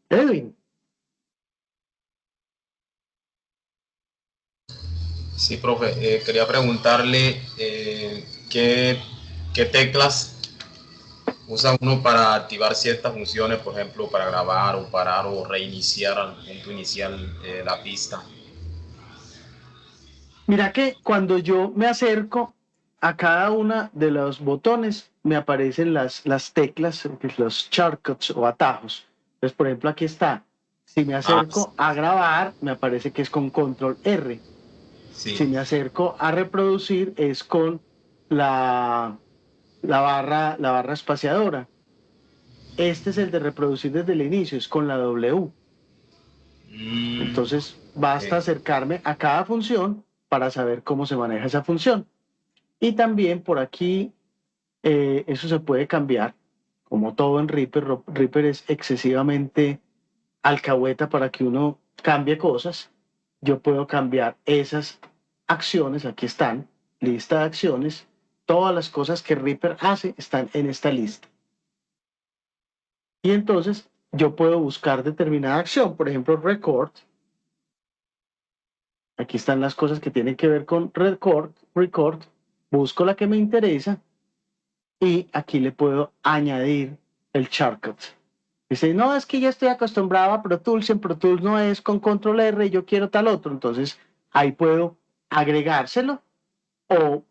Edwin. Sí, profe, quería preguntarle qué teclas usa uno para activar ciertas funciones, por ejemplo, para grabar o parar o reiniciar al punto inicial la pista. Mira que cuando yo me acerco a cada una de los botones, me aparecen las teclas, los shortcuts o atajos. Entonces, por ejemplo, aquí está. Si me acerco a grabar, me aparece que es con control R. Sí. Si me acerco a reproducir, es con la barra espaciadora. Este es el de reproducir desde el inicio, es con la W. Entonces, basta acercarme a cada función para saber cómo se maneja esa función. Y también por aquí eso se puede cambiar, como todo en Reaper. Reaper es excesivamente alcahueta para que uno cambie cosas. Yo puedo cambiar esas acciones, aquí están, lista de acciones, todas las cosas que Reaper hace están en esta lista. Y entonces yo puedo buscar determinada acción, por ejemplo, record. Aquí están las cosas que tienen que ver con record, busco la que me interesa y aquí le puedo añadir el shortcut. Dice, no, es que ya estoy acostumbrado a Pro Tools, en Pro Tools no es con Control R, yo quiero tal otro. Entonces ahí puedo agregárselo o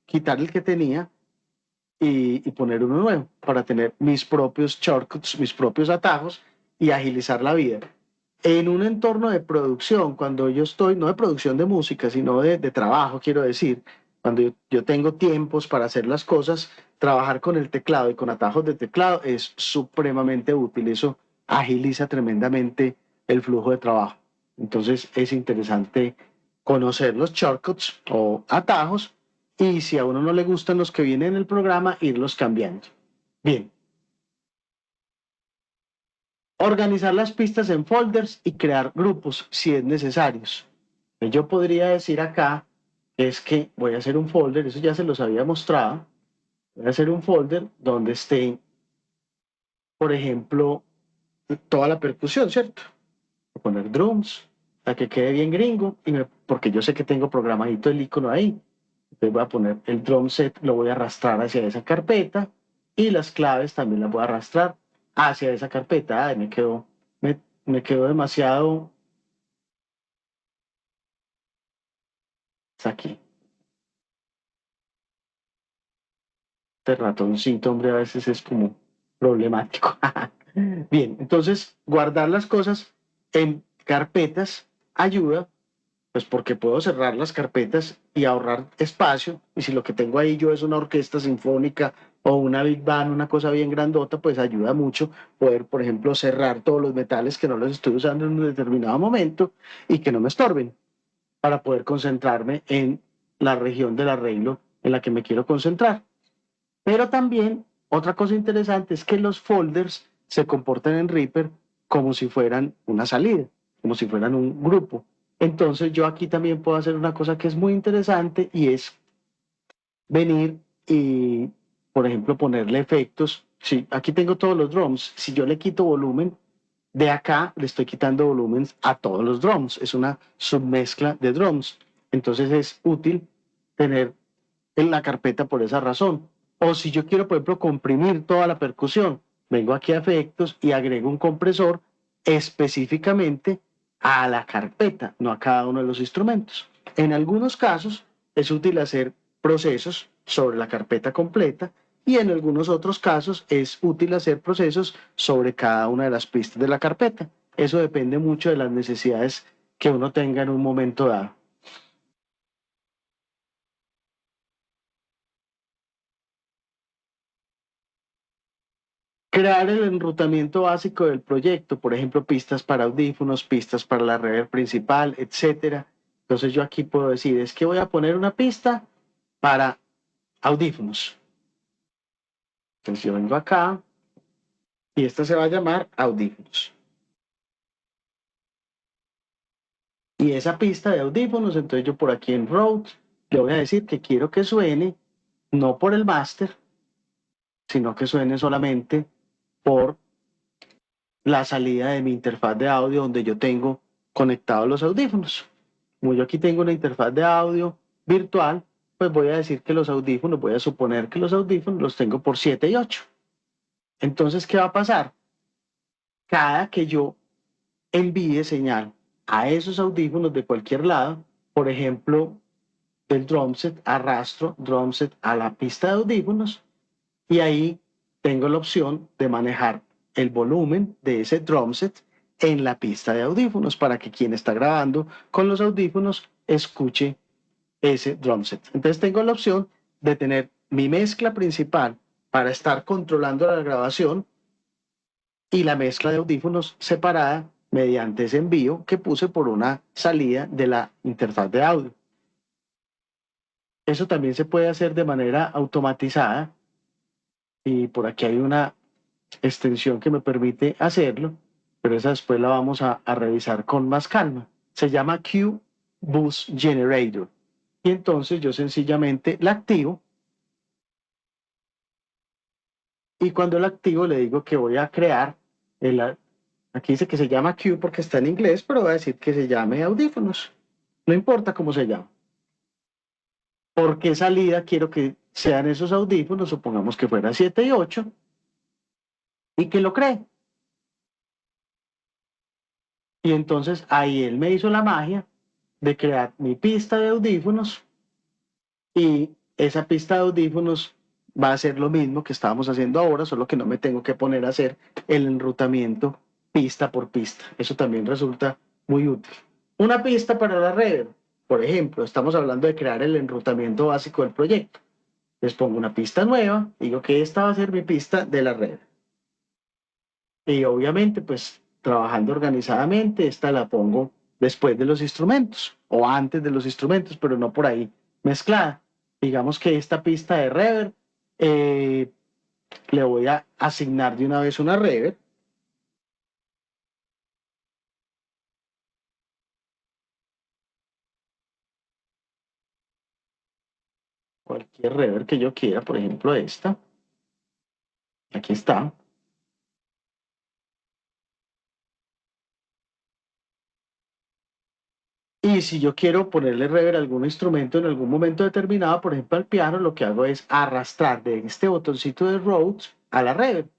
quitar el que tenía y poner uno nuevo para tener mis propios shortcuts, mis propios atajos y agilizar la vida. En un entorno de producción, cuando yo estoy, no de producción de música, sino de trabajo, quiero decir, cuando yo tengo tiempos para hacer las cosas, trabajar con el teclado y con atajos de teclado es supremamente útil. Eso agiliza tremendamente el flujo de trabajo. Entonces es interesante conocer los shortcuts o atajos y si a uno no le gustan los que vienen en el programa, irlos cambiando. Bien. Organizar las pistas en folders y crear grupos si es necesario. Yo podría decir acá es que voy a hacer un folder, eso ya se los había mostrado, voy a hacer un folder donde esté, por ejemplo, toda la percusión, ¿cierto? Voy a poner drums, para que quede bien gringo, porque yo sé que tengo programadito el icono ahí. Entonces voy a poner el drum set, lo voy a arrastrar hacia esa carpeta y las claves también las voy a arrastrar hacia esa carpeta. Ay, me quedó demasiado. Está aquí. Este ratoncito, hombre, a veces es como problemático. Bien, entonces guardar las cosas en carpetas ayuda, pues porque puedo cerrar las carpetas y ahorrar espacio. Y si lo que tengo ahí yo es una orquesta sinfónica o una big band, una cosa bien grandota, pues ayuda mucho poder, por ejemplo, cerrar todos los metales que no los estoy usando en un determinado momento y que no me estorben para poder concentrarme en la región del arreglo en la que me quiero concentrar. Pero también otra cosa interesante es que los folders se comportan en Reaper como si fueran una salida, como si fueran un grupo. Entonces yo aquí también puedo hacer una cosa que es muy interesante y es venir y, por ejemplo, ponerle efectos. Sí, aquí tengo todos los drums. Si yo le quito volumen, de acá le estoy quitando volumen a todos los drums. Es una submezcla de drums. Entonces es útil tener en la carpeta por esa razón. O si yo quiero, por ejemplo, comprimir toda la percusión, vengo aquí a efectos y agrego un compresor específicamente a la carpeta, no a cada uno de los instrumentos. En algunos casos es útil hacer procesos sobre la carpeta completa y en algunos otros casos es útil hacer procesos sobre cada una de las pistas de la carpeta. Eso depende mucho de las necesidades que uno tenga en un momento dado. Crear el enrutamiento básico del proyecto, por ejemplo, pistas para audífonos, pistas para la reverb principal, etcétera. Entonces yo aquí puedo decir, es que voy a poner una pista para audífonos. Entonces yo vengo acá y esta se va a llamar audífonos. Y esa pista de audífonos, entonces yo por aquí en Route le voy a decir que quiero que suene no por el máster, sino que suene solamente por la salida de mi interfaz de audio donde yo tengo conectados los audífonos. Como yo aquí tengo una interfaz de audio virtual, pues voy a decir que los audífonos, voy a suponer que los audífonos los tengo por 7 y 8. Entonces, ¿qué va a pasar? Cada que yo envíe señal a esos audífonos de cualquier lado, por ejemplo, del drum set, arrastro drum set a la pista de audífonos y ahí tengo la opción de manejar el volumen de ese drum set en la pista de audífonos para que quien está grabando con los audífonos escuche ese drum set. Entonces tengo la opción de tener mi mezcla principal para estar controlando la grabación y la mezcla de audífonos separada mediante ese envío que puse por una salida de la interfaz de audio. Eso también se puede hacer de manera automatizada y por aquí hay una extensión que me permite hacerlo, pero esa después la vamos a revisar con más calma. Se llama QBus Generator. Y entonces yo sencillamente la activo. Y cuando la activo le digo que voy a crear, aquí dice que se llama Q porque está en inglés, pero voy a decir que se llame audífonos. No importa cómo se llama. ¿Por qué salida quiero que sean esos audífonos? Supongamos que fuera 7 y 8 y que lo cree. Y entonces ahí él me hizo la magia de crear mi pista de audífonos y esa pista de audífonos va a ser lo mismo que estábamos haciendo ahora, solo que no me tengo que poner a hacer el enrutamiento pista por pista. Eso también resulta muy útil. Una pista para la reverb, por ejemplo, estamos hablando de crear el enrutamiento básico del proyecto. Les pongo una pista nueva, digo que esta va a ser mi pista de la reverb. Y obviamente, pues trabajando organizadamente, esta la pongo después de los instrumentos o antes de los instrumentos, pero no por ahí mezclada. Digamos que esta pista de reverb le voy a asignar de una vez una reverb. Cualquier reverb que yo quiera, por ejemplo esta. Aquí está. Y si yo quiero ponerle reverb a algún instrumento en algún momento determinado, por ejemplo al piano, lo que hago es arrastrar de este botoncito de Rode a la reverb.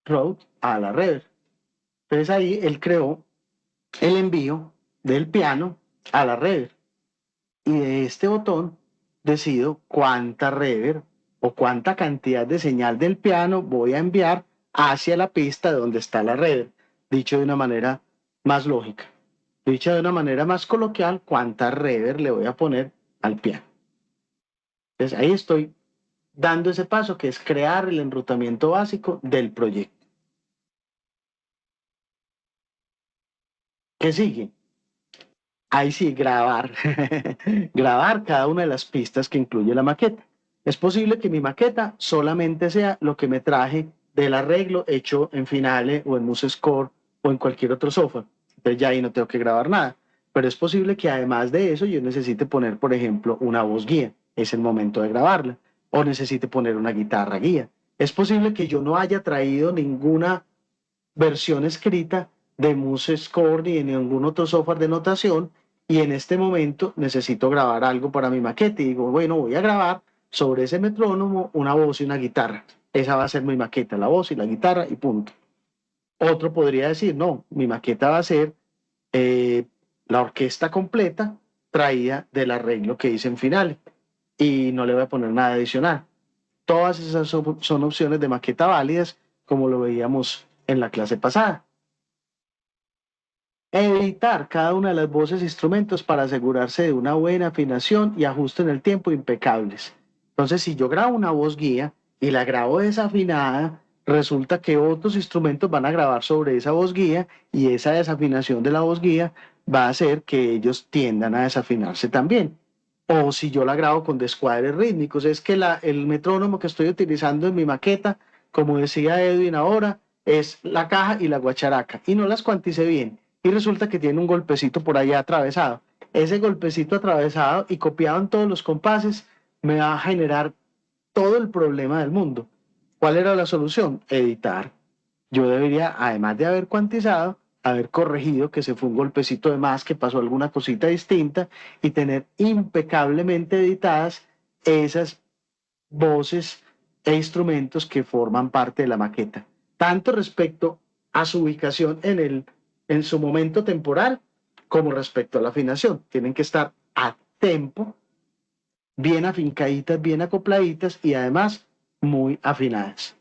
Rode a la reverb. Entonces ahí él creó el envío del piano a la reverb. Y de este botón decido cuánta reverb o cuánta cantidad de señal del piano voy a enviar hacia la pista donde está la reverb. Dicho de una manera más lógica. Dicho de una manera más coloquial, cuánta reverb le voy a poner al piano. Entonces ahí estoy dando ese paso que es crear el enrutamiento básico del proyecto. ¿Qué sigue? Ahí sí, grabar. Grabar cada una de las pistas que incluye la maqueta. Es posible que mi maqueta solamente sea lo que me traje del arreglo hecho en Finale o en MuseScore o en cualquier otro software. Entonces ya ahí no tengo que grabar nada. Pero es posible que además de eso yo necesite poner, por ejemplo, una voz guía. Es el momento de grabarla. O necesite poner una guitarra guía. Es posible que yo no haya traído ninguna versión escrita de MuseScore ni de ningún otro software de notación y en este momento necesito grabar algo para mi maqueta y digo, bueno, voy a grabar sobre ese metrónomo una voz y una guitarra. Esa va a ser mi maqueta, la voz y la guitarra y punto. Otro podría decir, no, mi maqueta va a ser la orquesta completa traída del arreglo que hice en Finale y no le voy a poner nada adicional. Todas esas son opciones de maqueta válidas como lo veíamos en la clase pasada. Editar cada una de las voces e instrumentos para asegurarse de una buena afinación y ajuste en el tiempo impecables. Entonces, si yo grabo una voz guía y la grabo desafinada, resulta que otros instrumentos van a grabar sobre esa voz guía y esa desafinación de la voz guía va a hacer que ellos tiendan a desafinarse también. O si yo la grabo con descuadres rítmicos, es que el metrónomo que estoy utilizando en mi maqueta, como decía Edwin ahora, es la caja y la guacharaca y no las cuanticé bien y resulta que tiene un golpecito por allá atravesado. Ese golpecito atravesado y copiado en todos los compases me va a generar todo el problema del mundo. ¿Cuál era la solución? Editar. Yo debería, además de haber cuantizado, haber corregido que se fue un golpecito de más, que pasó alguna cosita distinta y tener impecablemente editadas esas voces e instrumentos que forman parte de la maqueta, tanto respecto a su ubicación en su momento temporal como respecto a la afinación. Tienen que estar a tempo, bien afincaditas, bien acopladitas y además muy afinadas.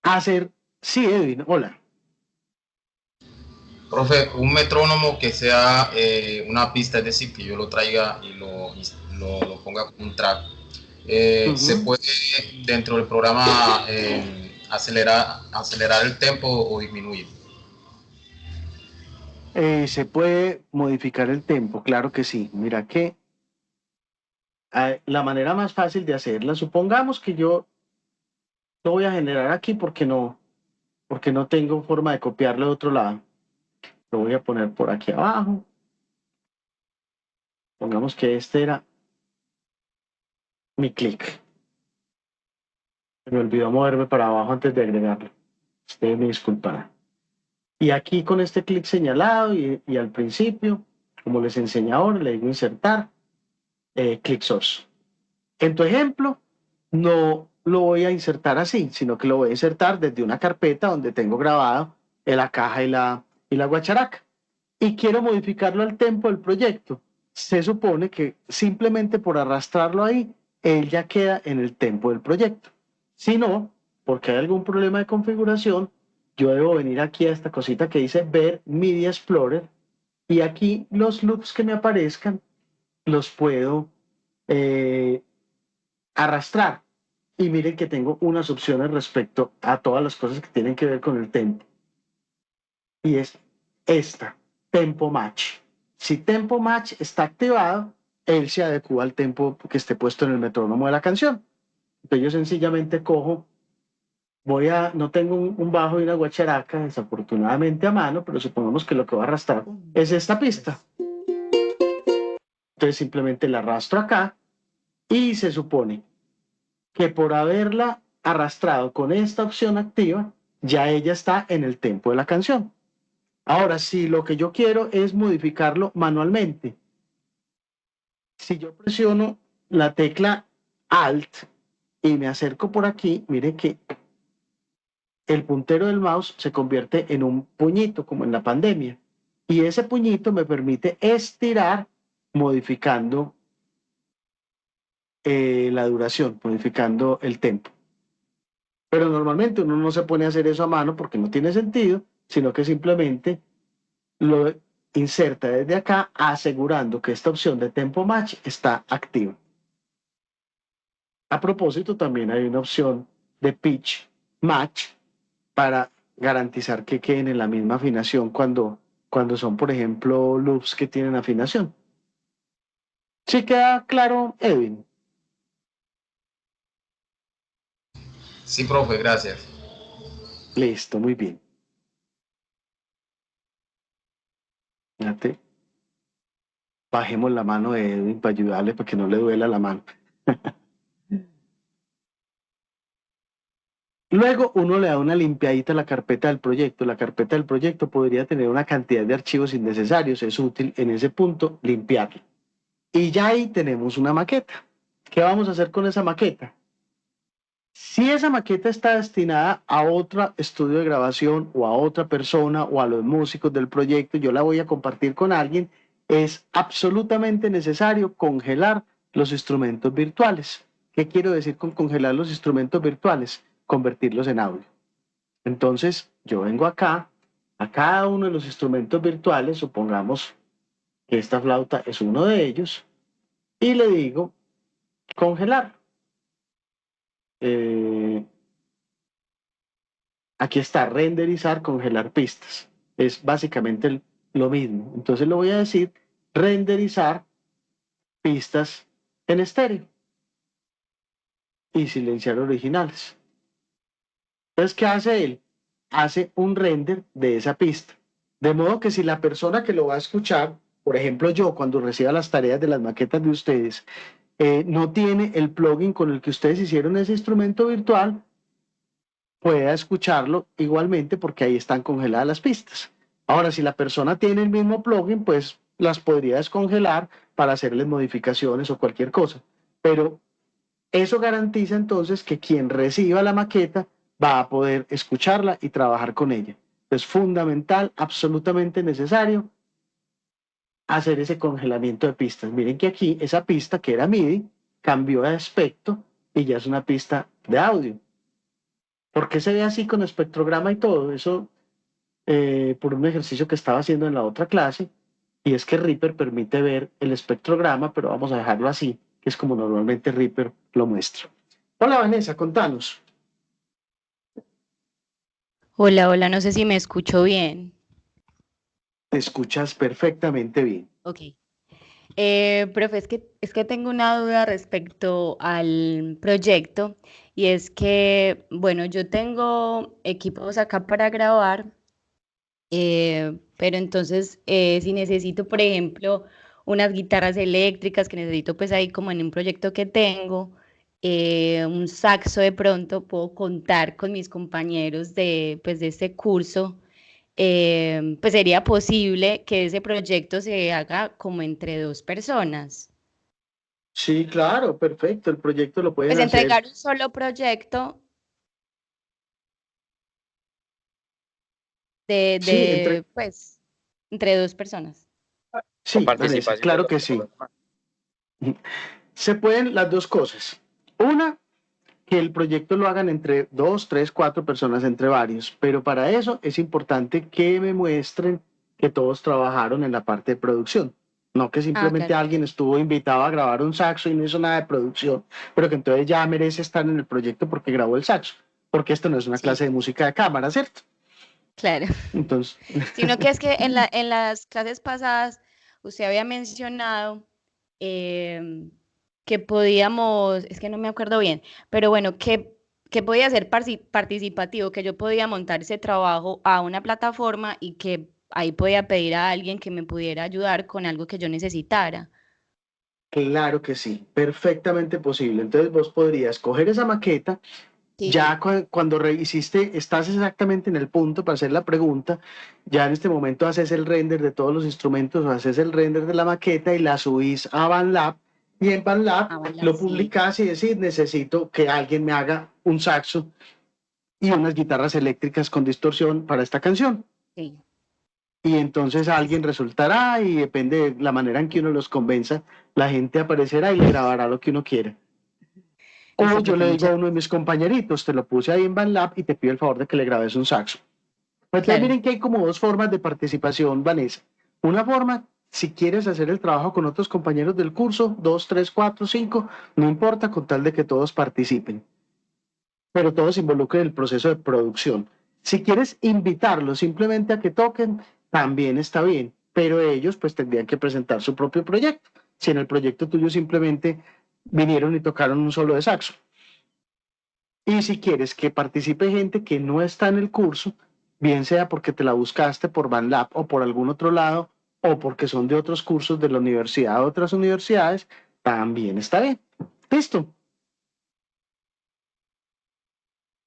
Hacer, sí, Edwin, hola. Profe, un metrónomo que sea una pista, es decir, que yo lo traiga y lo ponga como un track. ¿Se puede dentro del programa acelerar el tempo o disminuir? Se puede modificar el tempo, claro que sí. Mira que La manera más fácil de hacerla, supongamos que yo lo voy a generar aquí porque no tengo forma de copiarlo de otro lado. Lo voy a poner por aquí abajo. Pongamos que este era mi clic. Me olvidó moverme para abajo antes de agregarlo. Ustedes me disculparán. Y aquí con este clic señalado y al principio, como les enseñé ahora, le digo insertar, clic source. En tu ejemplo, no lo voy a insertar así, sino que lo voy a insertar desde una carpeta donde tengo grabado la caja y la guacharaca. Y quiero modificarlo al tempo del proyecto. Se supone que simplemente por arrastrarlo ahí, él ya queda en el tempo del proyecto. Si no, porque hay algún problema de configuración, yo debo venir aquí a esta cosita que dice ver Media Explorer y aquí los loops que me aparezcan los puedo arrastrar. Y miren que tengo unas opciones respecto a todas las cosas que tienen que ver con el tempo. Y es esta, Tempo Match. Si Tempo Match está activado, él se adecua al tempo que esté puesto en el metrónomo de la canción. Entonces yo sencillamente cojo, no tengo un bajo y una guacharaca, desafortunadamente a mano, pero supongamos que lo que voy a arrastrar es esta pista. Entonces simplemente la arrastro acá y se supone que por haberla arrastrado con esta opción activa, ya ella está en el tempo de la canción. Ahora, si lo que yo quiero es modificarlo manualmente, si yo presiono la tecla Alt y me acerco por aquí, mire que el puntero del mouse se convierte en un puñito, como en la pandemia. Y ese puñito me permite estirar modificando la duración, modificando el tempo. Pero normalmente uno no se pone a hacer eso a mano porque no tiene sentido, sino que simplemente lo inserta desde acá asegurando que esta opción de Tempo Match está activa. A propósito, también hay una opción de Pitch Match para garantizar que queden en la misma afinación cuando son, por ejemplo, loops que tienen afinación. ¿Sí queda claro, Edwin? Sí, profe, gracias. Listo, muy bien. Fíjate. Bajemos la mano de Edwin para ayudarle para que no le duela la mano. Luego uno le da una limpiadita a la carpeta del proyecto. La carpeta del proyecto podría tener una cantidad de archivos innecesarios. Es útil en ese punto limpiarla. Y ya ahí tenemos una maqueta. ¿Qué vamos a hacer con esa maqueta? Si esa maqueta está destinada a otro estudio de grabación o a otra persona o a los músicos del proyecto, yo la voy a compartir con alguien, es absolutamente necesario congelar los instrumentos virtuales. ¿Qué quiero decir con congelar los instrumentos virtuales? Convertirlos en audio. Entonces, yo vengo acá, a cada uno de los instrumentos virtuales, supongamos que esta flauta es uno de ellos, y le digo congelar. Aquí está, renderizar, congelar pistas. Es básicamente lo mismo. Entonces le voy a decir renderizar pistas en estéreo y silenciar originales. Entonces, ¿qué hace él? Hace un render de esa pista. De modo que si la persona que lo va a escuchar, por ejemplo yo, cuando reciba las tareas de las maquetas de ustedes, no tiene el plugin con el que ustedes hicieron ese instrumento virtual, pueda escucharlo igualmente porque ahí están congeladas las pistas. Ahora, si la persona tiene el mismo plugin, pues las podría descongelar para hacerles modificaciones o cualquier cosa. Pero eso garantiza entonces que quien reciba la maqueta va a poder escucharla y trabajar con ella. Es fundamental, absolutamente necesario hacer ese congelamiento de pistas. Miren que aquí esa pista que era MIDI cambió de aspecto y ya es una pista de audio. ¿Por qué se ve así con espectrograma y todo? Eso por un ejercicio que estaba haciendo en la otra clase, y es que Reaper permite ver el espectrograma, pero vamos a dejarlo así, que es como normalmente Reaper lo muestra. Hola Vanessa, contanos. Hola, hola, no sé si me escucho bien. Te escuchas perfectamente bien. Ok. Profe, es que tengo una duda respecto al proyecto y es que, bueno, yo tengo equipos acá para grabar, pero entonces si necesito, por ejemplo, unas guitarras eléctricas que necesito pues ahí como en un proyecto que tengo, un saxo de pronto, puedo contar con mis compañeros pues, de este curso. Pues sería posible que ese proyecto se haga como entre dos personas. Sí, claro, perfecto. El proyecto lo pueden Pues hacer. entregar un solo proyecto Sí, pues, entre dos personas. Con sí, Vanessa, participación de claro los que de sí. los demás. Se pueden las dos cosas. Una, que el proyecto lo hagan entre dos, tres, cuatro personas, entre varios, pero para eso es importante que me muestren que todos trabajaron en la parte de producción. No que Ah, simplemente claro. alguien estuvo invitado a grabar un saxo y no hizo nada de producción, pero que entonces ya merece estar en el proyecto porque grabó el saxo, porque esto no es una Sí, clase de música de cámara, ¿cierto? claro. Entonces, Sino que es que en las clases pasadas usted había mencionado em, que podíamos, es que no me acuerdo bien, pero bueno, que podía ser participativo, que yo podía montar ese trabajo a una plataforma y que ahí podía pedir a alguien que me pudiera ayudar con algo que yo necesitara. claro que sí, perfectamente posible. Entonces vos podrías coger esa maqueta. Sí, Ya cuando hiciste, estás exactamente en el punto para hacer la pregunta, ya en este momento haces el render de todos los instrumentos o haces el render de la maqueta y la subís a BandLab y en BandLab lo sí, publicás y decís, necesito que alguien me haga un saxo y unas guitarras eléctricas con distorsión para esta canción. sí, Y entonces sí, alguien sí. resultará y depende de la manera en que uno los convenza, la gente aparecerá y le grabará lo que uno quiera. O Listo, yo profe, le digo muchas a uno de mis compañeritos, te lo puse ahí en BandLab y te pido el favor de que le grabes un saxo. Pues entonces claro. miren que hay como dos formas de participación, Vanessa. Una forma, si quieres hacer el trabajo con otros compañeros del curso, dos, tres, cuatro, cinco, no importa con tal de que todos participen, pero todos se involucren en el proceso de producción. Si quieres invitarlos simplemente a que toquen, también está bien, pero ellos pues tendrían que presentar su propio proyecto. Si en el proyecto tuyo simplemente vinieron y tocaron un solo de saxo. Y si quieres que participe gente que no está en el curso, bien sea porque te la buscaste por BandLab o por algún otro lado, o porque son de otros cursos de la universidad o otras universidades, también está bien. Listo.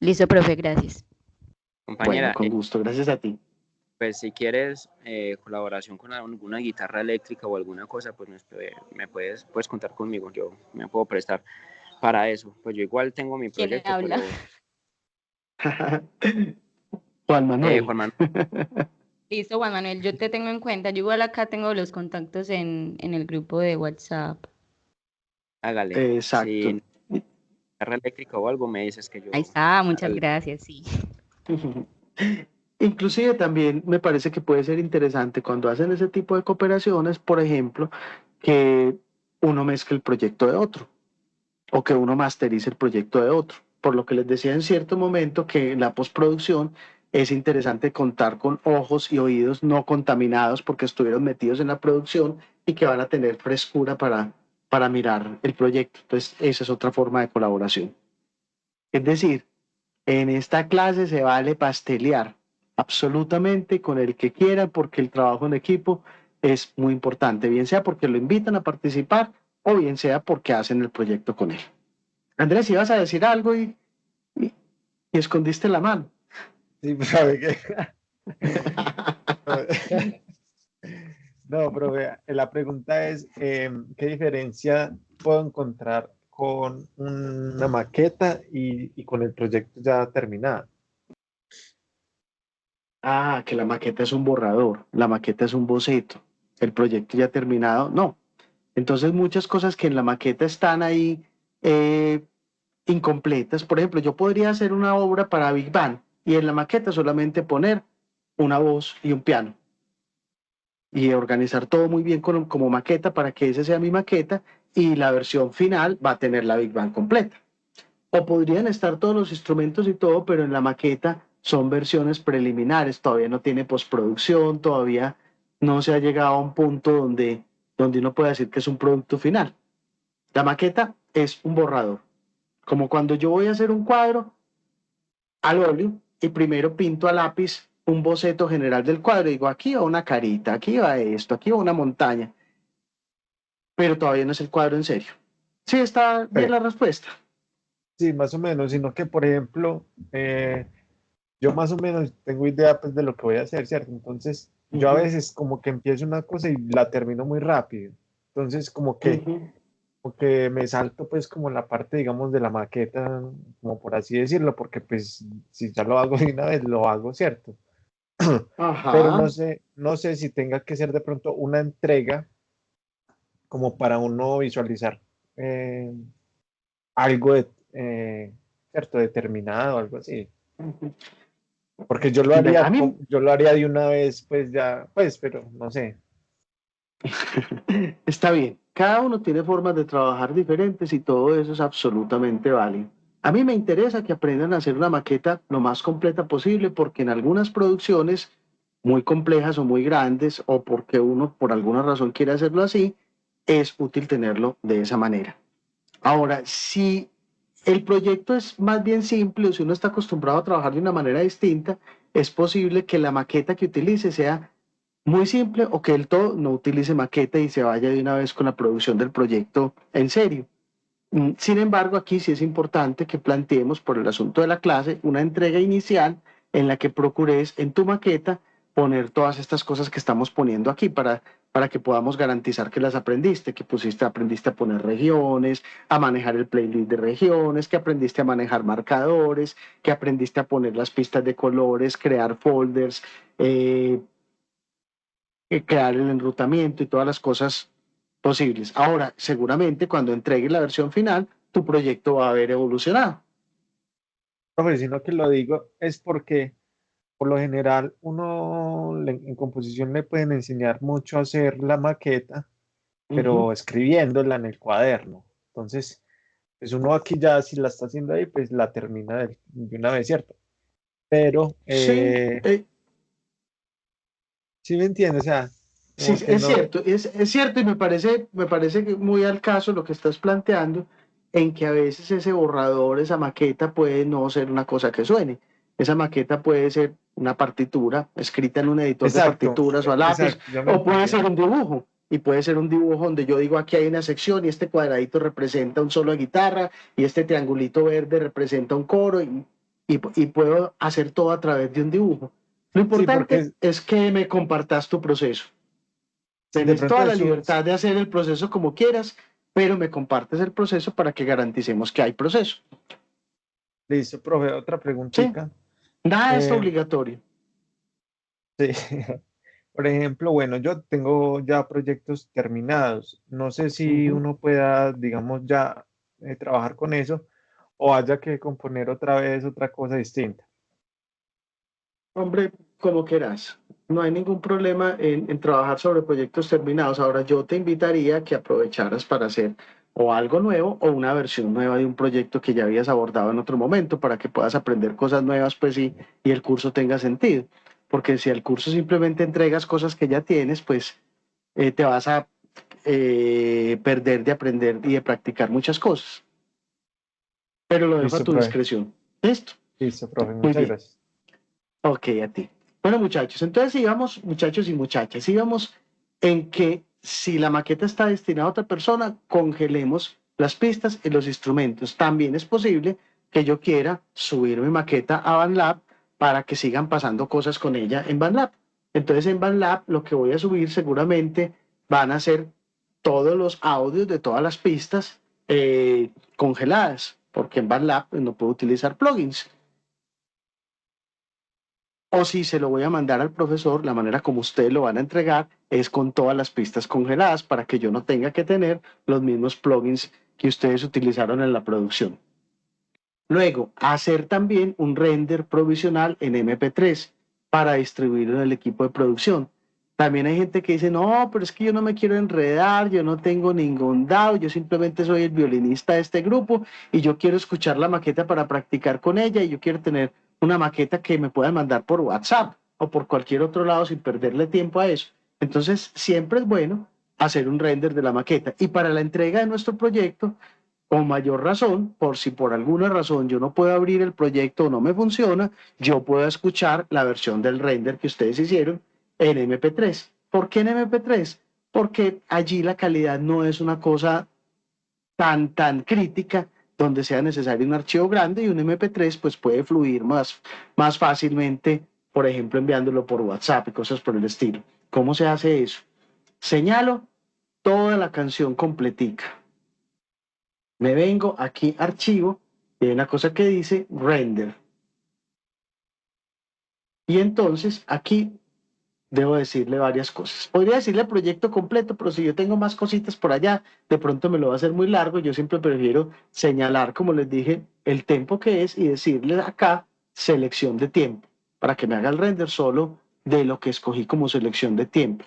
Listo, profe, gracias. Bueno, Compañera, con gusto. Gracias a ti. pues si quieres colaboración con alguna guitarra eléctrica o alguna cosa, pues me puedes contar conmigo, yo me puedo prestar para eso. Pues yo igual tengo mi ¿Quién proyecto, habla? pero Juan Manuel. Juan Manuel, Listo, Juan Manuel, yo te tengo en cuenta. Yo igual acá tengo los contactos en el grupo de WhatsApp. hágale. Exacto. Si guitarra eléctrica o algo, me dices que Ahí yo está, muchas hágale. gracias, sí. Inclusive también me parece que puede ser interesante cuando hacen ese tipo de cooperaciones, por ejemplo, que uno mezcle el proyecto de otro o que uno masterice el proyecto de otro. Por lo que les decía en cierto momento que en la postproducción es interesante contar con ojos y oídos no contaminados porque estuvieron metidos en la producción y que van a tener frescura para mirar el proyecto. Entonces, esa es otra forma de colaboración. Es decir, en esta clase se vale pastelear absolutamente con el que quiera porque el trabajo en equipo es muy importante, bien sea porque lo invitan a participar o bien sea porque hacen el proyecto con él. Andrés, ibas a decir algo y escondiste la mano. Sí, sabe que. No, profe, la pregunta es, ¿qué diferencia puedo encontrar con una maqueta y con el proyecto ya terminado? Ah, que la maqueta es un borrador, la maqueta es un boceto, el proyecto ya terminado, no. Entonces muchas cosas que en la maqueta están ahí eh, incompletas. Por ejemplo, yo podría hacer una obra para Big Bang y en la maqueta solamente poner una voz y un piano y organizar todo muy bien como maqueta para que esa sea mi maqueta y la versión final va a tener la Big Bang completa. O podrían estar todos los instrumentos y todo, pero en la maqueta son versiones preliminares, todavía no tiene postproducción, todavía no se ha llegado a un punto donde donde uno puede decir que es un producto final. La maqueta es un borrador. Como cuando yo voy a hacer un cuadro al óleo y primero pinto a lápiz un boceto general del cuadro. Digo, aquí va una carita, aquí va esto, aquí va una montaña. Pero todavía no es el cuadro en serio. Sí, está bien la respuesta. Sí, más o menos, sino que, por ejemplo, yo más o menos tengo idea pues, de lo que voy a hacer, ¿cierto? Entonces, yo a veces como que empiezo una cosa y la termino muy rápido. Entonces, como que me salto pues como la parte, digamos, de la maqueta, como por así decirlo, porque pues si ya lo hago de una vez, lo hago, ¿cierto? Pero Ajá. no sé si tenga que ser de pronto una entrega como para uno visualizar algo cierto, determinado, algo así. Porque yo lo haría, A mí, yo lo haría de una vez, pues ya, pues, pero no sé. está bien. Cada uno tiene formas de trabajar diferentes y todo eso es absolutamente válido. A mí me interesa que aprendan a hacer una maqueta lo más completa posible porque en algunas producciones muy complejas o muy grandes o porque uno por alguna razón quiere hacerlo así, es útil tenerlo de esa manera. Ahora, si el proyecto es más bien simple o si uno está acostumbrado a trabajar de una manera distinta, es posible que la maqueta que utilice sea muy simple o que el todo no utilice maqueta y se vaya de una vez con la producción del proyecto en serio. Sin embargo, aquí sí es importante que planteemos por el asunto de la clase una entrega inicial en la que procures en tu maqueta poner todas estas cosas que estamos poniendo aquí para que podamos garantizar que las aprendiste, que aprendiste a poner regiones, a manejar el playlist de regiones, que aprendiste a manejar marcadores, que aprendiste a poner las pistas de colores, crear folders, eh, crear el enrutamiento y todas las cosas posibles. Ahora, seguramente cuando entregues la versión final, tu proyecto va a haber evolucionado. Profe, sino que lo digo es porque por lo general en composición le pueden enseñar mucho a hacer la maqueta, pero escribiéndola en el cuaderno. Entonces, pues uno aquí ya si la está haciendo ahí, pues la termina de una vez, ¿cierto? Pero, Sí, sí me entiende, o sea, sí, como que no, es cierto y me parece que muy al caso lo que estás planteando, en que a veces ese borrador, esa maqueta puede no ser una cosa que suene. Esa maqueta puede ser una partitura escrita en un editor de exacto, partituras o a lápiz, exacto, ya me o puede entendía. ser un dibujo. Y puede ser un dibujo donde yo digo aquí hay una sección y este cuadradito representa un solo de guitarra y este triangulito verde representa un coro y puedo hacer todo a través de un dibujo. Lo Sí, importante porque es que me compartas tu proceso. de Tienes pronto toda la eso, libertad de hacer el proceso como quieras, pero me compartes el proceso para que garanticemos que hay proceso. listo, profe, otra ¿Sí? preguntita. Nada es Eh, obligatorio. sí. Por ejemplo, bueno, yo tengo ya proyectos terminados. No sé si Ujú. uno pueda, digamos, ya trabajar con eso o haya que componer otra vez otra cosa distinta. Hombre, como quieras. No hay ningún problema en trabajar sobre proyectos terminados. Ahora yo te invitaría a que aprovecharas para hacer o algo nuevo o una versión nueva de un proyecto que ya habías abordado en otro momento para que puedas aprender cosas nuevas, pues sí, y el curso tenga sentido. Porque si al curso simplemente entregas cosas que ya tienes, pues te vas a perder de aprender y de practicar muchas cosas. Pero lo dejo a Listo, tu profe. discreción. ¿Listo? Listo, profe. Muy Muchas bien. gracias. Ok, a ti. Bueno, muchachos, entonces íbamos, muchachos y muchachas, íbamos en que si la maqueta está destinada a otra persona, congelemos las pistas y los instrumentos. También es posible que yo quiera subir mi maqueta a BandLab para que sigan pasando cosas con ella en BandLab. Entonces en BandLab lo que voy a subir seguramente van a ser todos los audios de todas las pistas congeladas, porque en BandLab pues, no puedo utilizar plugins. O si se lo voy a mandar al profesor, la manera como ustedes lo van a entregar es con todas las pistas congeladas para que yo no tenga que tener los mismos plugins que ustedes utilizaron en la producción. Luego, hacer también un render provisional en MP3 para distribuirlo en el equipo de producción. También hay gente que dice, no, pero es que yo no me quiero enredar, yo no tengo ningún DAW, yo simplemente soy el violinista de este grupo y yo quiero escuchar la maqueta para practicar con ella y yo quiero tener una maqueta que me puedan mandar por WhatsApp o por cualquier otro lado sin perderle tiempo a eso. Entonces, siempre es bueno hacer un render de la maqueta. Y para la entrega de nuestro proyecto, con mayor razón, por si por alguna razón yo no puedo abrir el proyecto o no me funciona, yo puedo escuchar la versión del render que ustedes hicieron en MP3. ¿Por qué en MP3? Porque allí la calidad no es una cosa tan crítica donde sea necesario un archivo grande, y un MP3 pues puede fluir más fácilmente, por ejemplo, enviándolo por WhatsApp y cosas por el estilo. ¿Cómo se hace eso? Señalo toda la canción completica. Me vengo aquí, archivo, y hay una cosa que dice render. Y entonces aquí debo decirle varias cosas. Podría decirle el proyecto completo, pero si yo tengo más cositas por allá, de pronto me lo va a hacer muy largo. Yo siempre prefiero señalar, como les dije, el tiempo que es y decirle acá selección de tiempo, para que me haga el render solo de lo que escogí como selección de tiempo.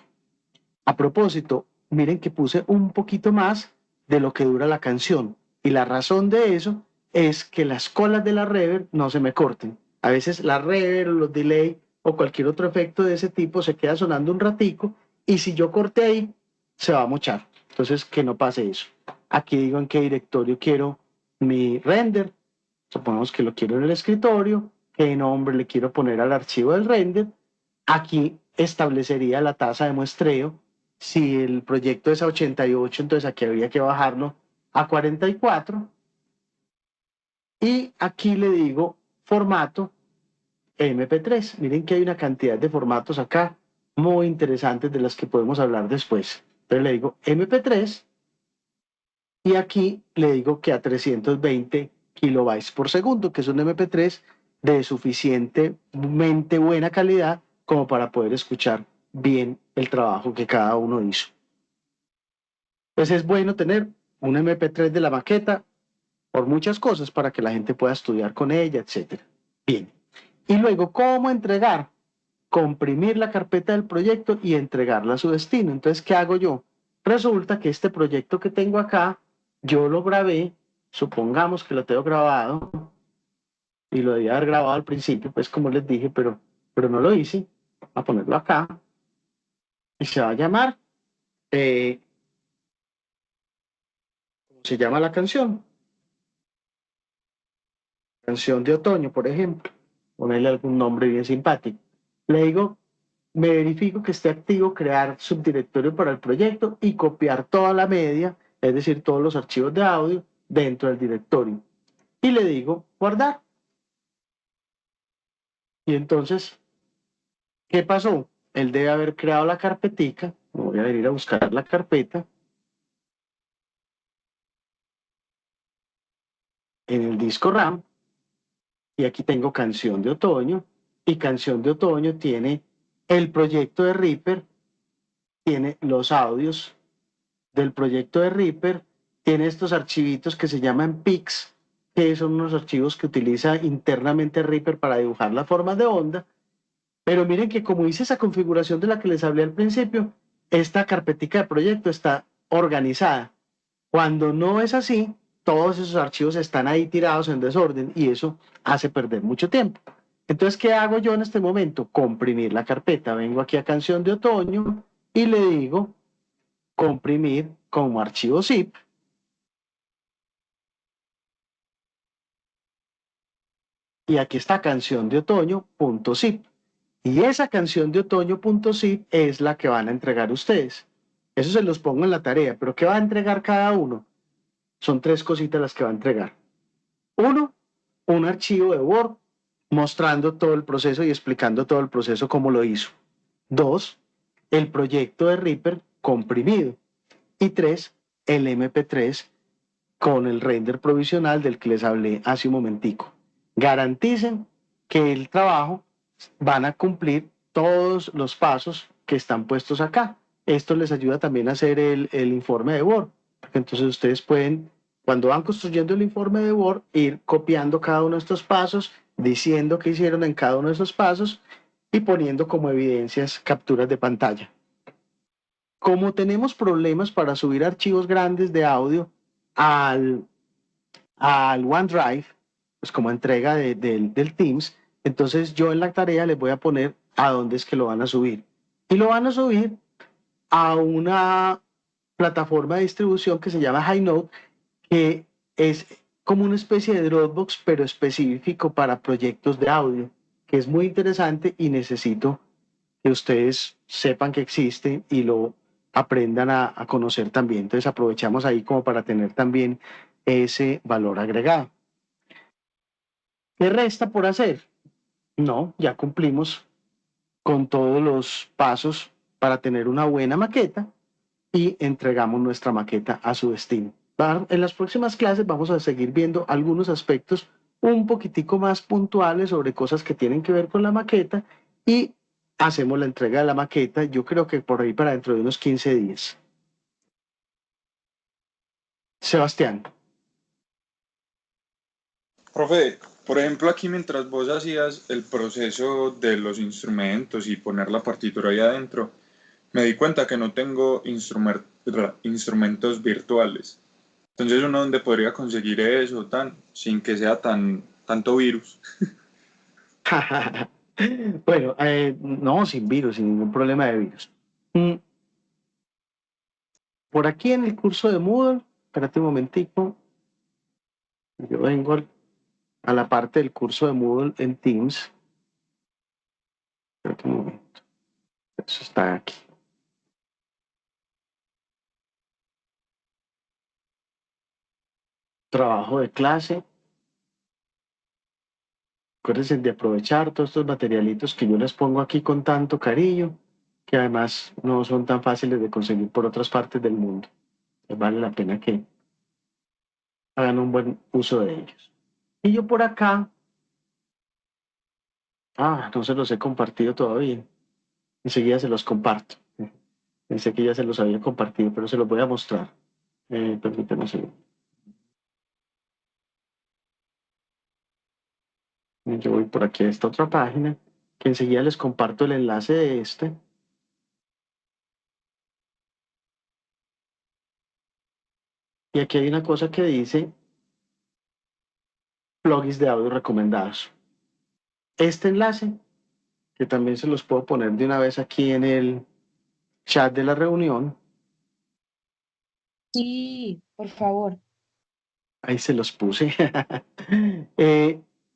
A propósito, miren que puse un poquito más de lo que dura la canción. Y la razón de eso es que las colas de la reverb no se me corten. A veces la reverb o los delay o cualquier otro efecto de ese tipo se queda sonando un ratico, y si yo corté ahí, se va a mochar. Entonces, que no pase eso. Aquí digo en qué directorio quiero mi render. Supongamos que lo quiero en el escritorio. ¿Qué nombre le quiero poner al archivo del render? Aquí establecería la tasa de muestreo. Si el proyecto es a 88, entonces aquí habría que bajarlo a 44. Y aquí le digo formato MP3. Miren que hay una cantidad de formatos acá muy interesantes de las que podemos hablar después. Entonces le digo MP3 y aquí le digo que a 320 kilobytes por segundo, que es un MP3 de suficientemente buena calidad como para poder escuchar bien el trabajo que cada uno hizo. Pues es bueno tener un MP3 de la maqueta por muchas cosas, para que la gente pueda estudiar con ella, etc. Bien. Y luego, ¿cómo entregar? Comprimir la carpeta del proyecto y entregarla a su destino. Entonces, ¿qué hago yo? Resulta que este proyecto que tengo acá, yo lo grabé, supongamos que lo tengo grabado, y lo debía haber grabado al principio, pues como les dije, pero no lo hice. Voy a ponerlo acá, y se va a llamar, ¿cómo se llama la canción? Canción de otoño, por ejemplo. Ponerle algún nombre bien simpático. Le digo, me verifico que esté activo, crear subdirectorio para el proyecto y copiar toda la media, es decir, todos los archivos de audio dentro del directorio. Y le digo, guardar. Y entonces, ¿qué pasó? Él debe haber creado la carpetica. Voy a ir a buscar la carpeta en el disco RAM. Y aquí tengo canción de otoño. Y canción de otoño tiene el proyecto de Reaper, tiene los audios del proyecto de Reaper, tiene estos archivitos que se llaman PICs, que son unos archivos que utiliza internamente Reaper para dibujar las formas de onda. Pero miren que como hice esa configuración de la que les hablé al principio, esta carpetica de proyecto está organizada. Cuando no es así, todos esos archivos están ahí tirados en desorden, y eso hace perder mucho tiempo. Entonces, ¿qué hago yo en este momento? Comprimir la carpeta. Vengo aquí a canción de otoño y le digo comprimir como archivo zip. Y aquí está canción de otoño.zip. Y esa canción de otoño.zip es la que van a entregar ustedes. Eso se los pongo en la tarea, pero ¿qué va a entregar cada uno? Son 3 cositas las que va a entregar. 1, un archivo de Word mostrando todo el proceso y explicando todo el proceso cómo lo hizo. 2, el proyecto de Reaper comprimido. Y 3, el MP3 con el render provisional del que les hablé hace un momentico. Garanticen que el trabajo van a cumplir todos los pasos que están puestos acá. Esto les ayuda también a hacer el informe de Word. Entonces ustedes pueden, cuando van construyendo el informe de Word, ir copiando cada uno de estos pasos, diciendo qué hicieron en cada uno de esos pasos y poniendo como evidencias capturas de pantalla. Como tenemos problemas para subir archivos grandes de audio al OneDrive, pues como entrega del Teams, entonces yo en la tarea les voy a poner a dónde es que lo van a subir. Y lo van a subir a una plataforma de distribución que se llama HighNote, que es como una especie de Dropbox, pero específico para proyectos de audio, que es muy interesante y necesito que ustedes sepan que existe y lo aprendan a conocer también. Entonces aprovechamos ahí como para tener también ese valor agregado. ¿Qué resta por hacer? No, ya cumplimos con todos los pasos para tener una buena maqueta y entregamos nuestra maqueta a su destino. En las próximas clases vamos a seguir viendo algunos aspectos un poquitico más puntuales sobre cosas que tienen que ver con la maqueta y hacemos la entrega de la maqueta, yo creo que por ahí para dentro de unos 15 días. Sebastián. Profe, por ejemplo, aquí mientras vos hacías el proceso de los instrumentos y poner la partitura ahí adentro, me di cuenta que no tengo instrumentos virtuales. Entonces, ¿uno dónde podría conseguir eso sin que sea tanto virus? Bueno, no, sin virus, sin ningún problema de virus. Por aquí en el curso de Moodle, espérate un momentico, yo vengo a la parte del curso de Moodle en Teams. Espérate un momento, eso está aquí. Trabajo de clase. Acuérdense de aprovechar todos estos materialitos que yo les pongo aquí con tanto cariño, que además no son tan fáciles de conseguir por otras partes del mundo. Les vale la pena que hagan un buen uso de ellos. Y yo por acá, no se los he compartido todavía. Enseguida se los comparto. Pensé que ya se los había compartido, pero se los voy a mostrar. Permítanme un segundo. Yo voy por aquí a esta otra página, que enseguida les comparto el enlace de este. Y aquí hay una cosa que dice plugins de audio recomendados. Este enlace, que también se los puedo poner de una vez aquí en el chat de la reunión. Sí, por favor. Ahí se los puse.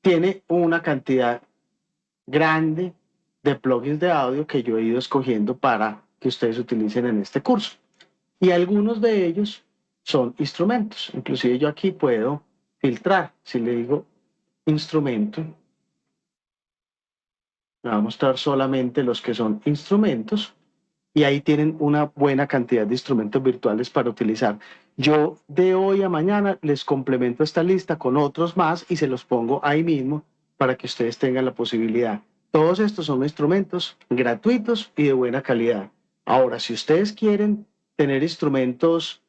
Tiene una cantidad grande de plugins de audio que yo he ido escogiendo para que ustedes utilicen en este curso. Y algunos de ellos son instrumentos. Inclusive yo aquí puedo filtrar. Si le digo instrumento, me va a mostrar solamente los que son instrumentos y ahí tienen una buena cantidad de instrumentos virtuales para utilizar. Yo de hoy a mañana les complemento esta lista con otros más y se los pongo ahí mismo para que ustedes tengan la posibilidad. Todos estos son instrumentos gratuitos y de buena calidad. Ahora, si ustedes quieren tener instrumentos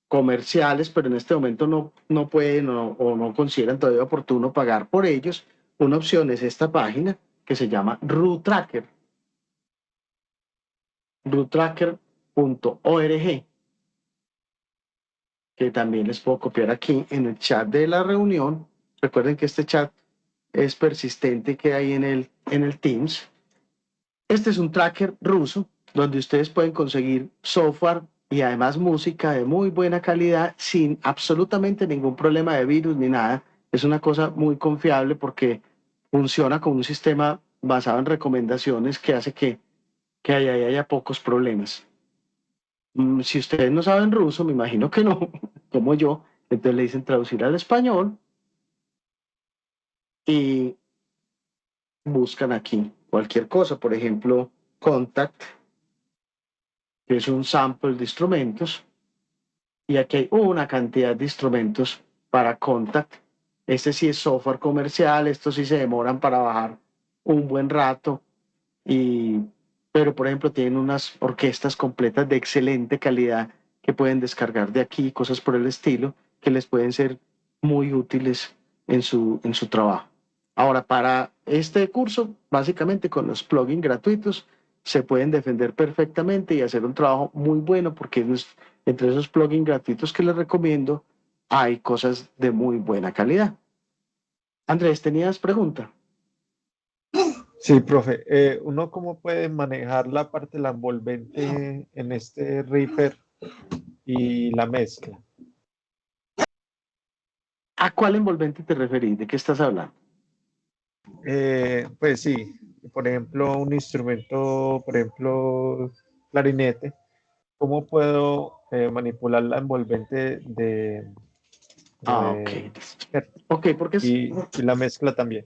comerciales, pero en este momento no pueden o no consideran todavía oportuno pagar por ellos, una opción es esta página que se llama RooTracker. RooTracker.org, que también les puedo copiar aquí en el chat de la reunión. Recuerden que este chat es persistente que hay en el Teams. Este es un tracker ruso donde ustedes pueden conseguir software y además música de muy buena calidad sin absolutamente ningún problema de virus ni nada. Es una cosa muy confiable porque funciona con un sistema basado en recomendaciones que hace que haya pocos problemas. Si ustedes no saben ruso, me imagino que no, como yo, entonces le dicen traducir al español y buscan aquí cualquier cosa, por ejemplo, contact, que es un sample de instrumentos, y aquí hay una cantidad de instrumentos para contact. Este sí es software comercial, estos sí se demoran para bajar un buen rato, pero por ejemplo tienen unas orquestas completas de excelente calidad que pueden descargar de aquí, cosas por el estilo, que les pueden ser muy útiles en su trabajo. Ahora, para este curso, básicamente con los plugins gratuitos, se pueden defender perfectamente y hacer un trabajo muy bueno porque entre esos plugins gratuitos que les recomiendo hay cosas de muy buena calidad. Andrés, ¿tenías pregunta? Sí, profe. ¿Uno cómo puede manejar la parte de la envolvente en este Reaper y la mezcla? ¿A cuál envolvente te referís? ¿De qué estás hablando? Pues sí, por ejemplo, un instrumento, por ejemplo, clarinete, ¿cómo puedo manipular la envolvente Ok, de- listo. Ok, porque y la mezcla también?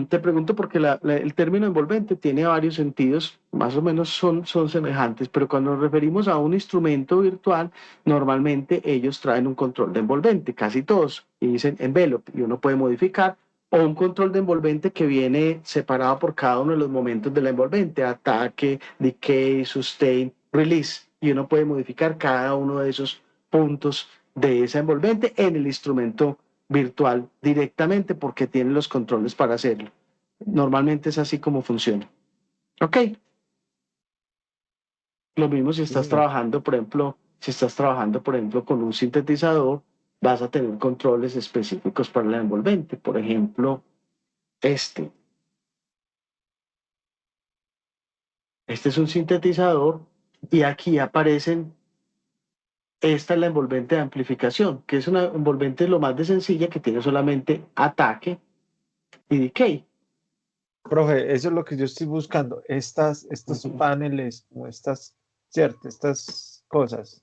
te pregunto porque el término envolvente tiene varios sentidos, más o menos son semejantes, pero cuando nos referimos a un instrumento virtual, normalmente ellos traen un control de envolvente, casi todos, y dicen envelope, y uno puede modificar, o un control de envolvente que viene separado por cada uno de los momentos de la envolvente, ataque, decay, sustain, release, y uno puede modificar cada uno de esos puntos de esa envolvente en el instrumento virtual directamente porque tiene los controles para hacerlo. Normalmente es así como funciona. Ok. Lo mismo si estás Sí, trabajando, por ejemplo, con un sintetizador, vas a tener controles específicos para la envolvente. Por ejemplo, este. Este es un sintetizador y aquí aparecen, esta es la envolvente de amplificación, que es una envolvente lo más de sencilla que tiene solamente ataque y decay. profe, eso es lo que yo estoy buscando. Estos paneles, como estas, cierto, estas cosas,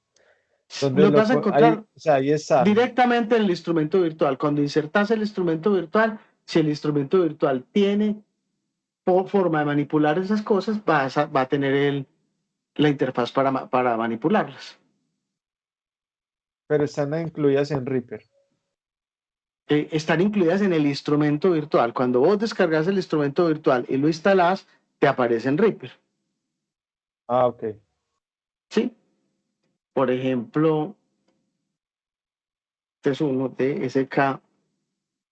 donde Los vas a ahí, encontrar o sea, ahí están. directamente en el instrumento virtual. Cuando insertas el instrumento virtual, si el instrumento virtual tiene forma de manipular esas cosas, va a tener la interfaz para manipularlas. Pero están incluidas en Reaper. Están incluidas en el instrumento virtual. Cuando vos descargas el instrumento virtual y lo instalás, te aparece en Reaper. Ah, ok. ¿Sí? Por ejemplo, este es uno de SK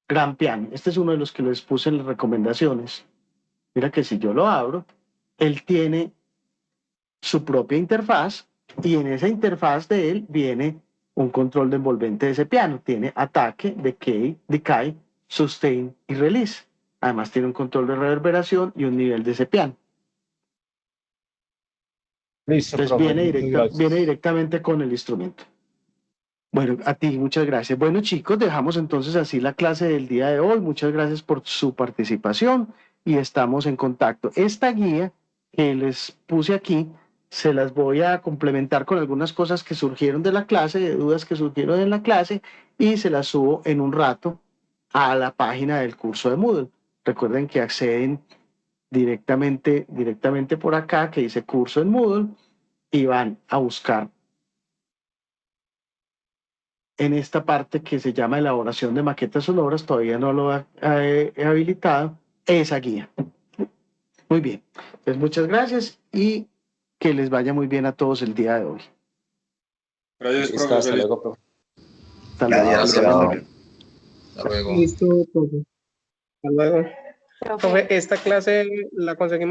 Gran Piano. Este es uno de los que les puse en las recomendaciones. Mira que si yo lo abro, él tiene su propia interfaz y en esa interfaz de él viene un control de envolvente de ese piano. Tiene ataque, decay, sustain y release. Además tiene un control de reverberación y un nivel de ese piano. Listo, Entonces profe. Muchas viene gracias. directamente con el instrumento. Bueno, a ti muchas gracias. Bueno chicos, dejamos entonces así la clase del día de hoy. Muchas gracias por su participación y estamos en contacto. Esta guía que les puse aquí, se las voy a complementar con algunas cosas que surgieron de la clase, de dudas que surgieron en la clase y se las subo en un rato a la página del curso de Moodle. Recuerden que acceden directamente por acá que dice curso en Moodle y van a buscar en esta parte que se llama elaboración de maquetas sonoras, todavía no lo he habilitado, esa guía. Muy bien, pues muchas gracias y que les vaya muy bien a todos el día de hoy. Gracias, Listo, profe. hasta Feliz. luego, profe. Hasta luego, que les vaya muy bien. Hasta luego. Listo, profe. Hasta luego. Profe. Profe, esta clase la conseguimos.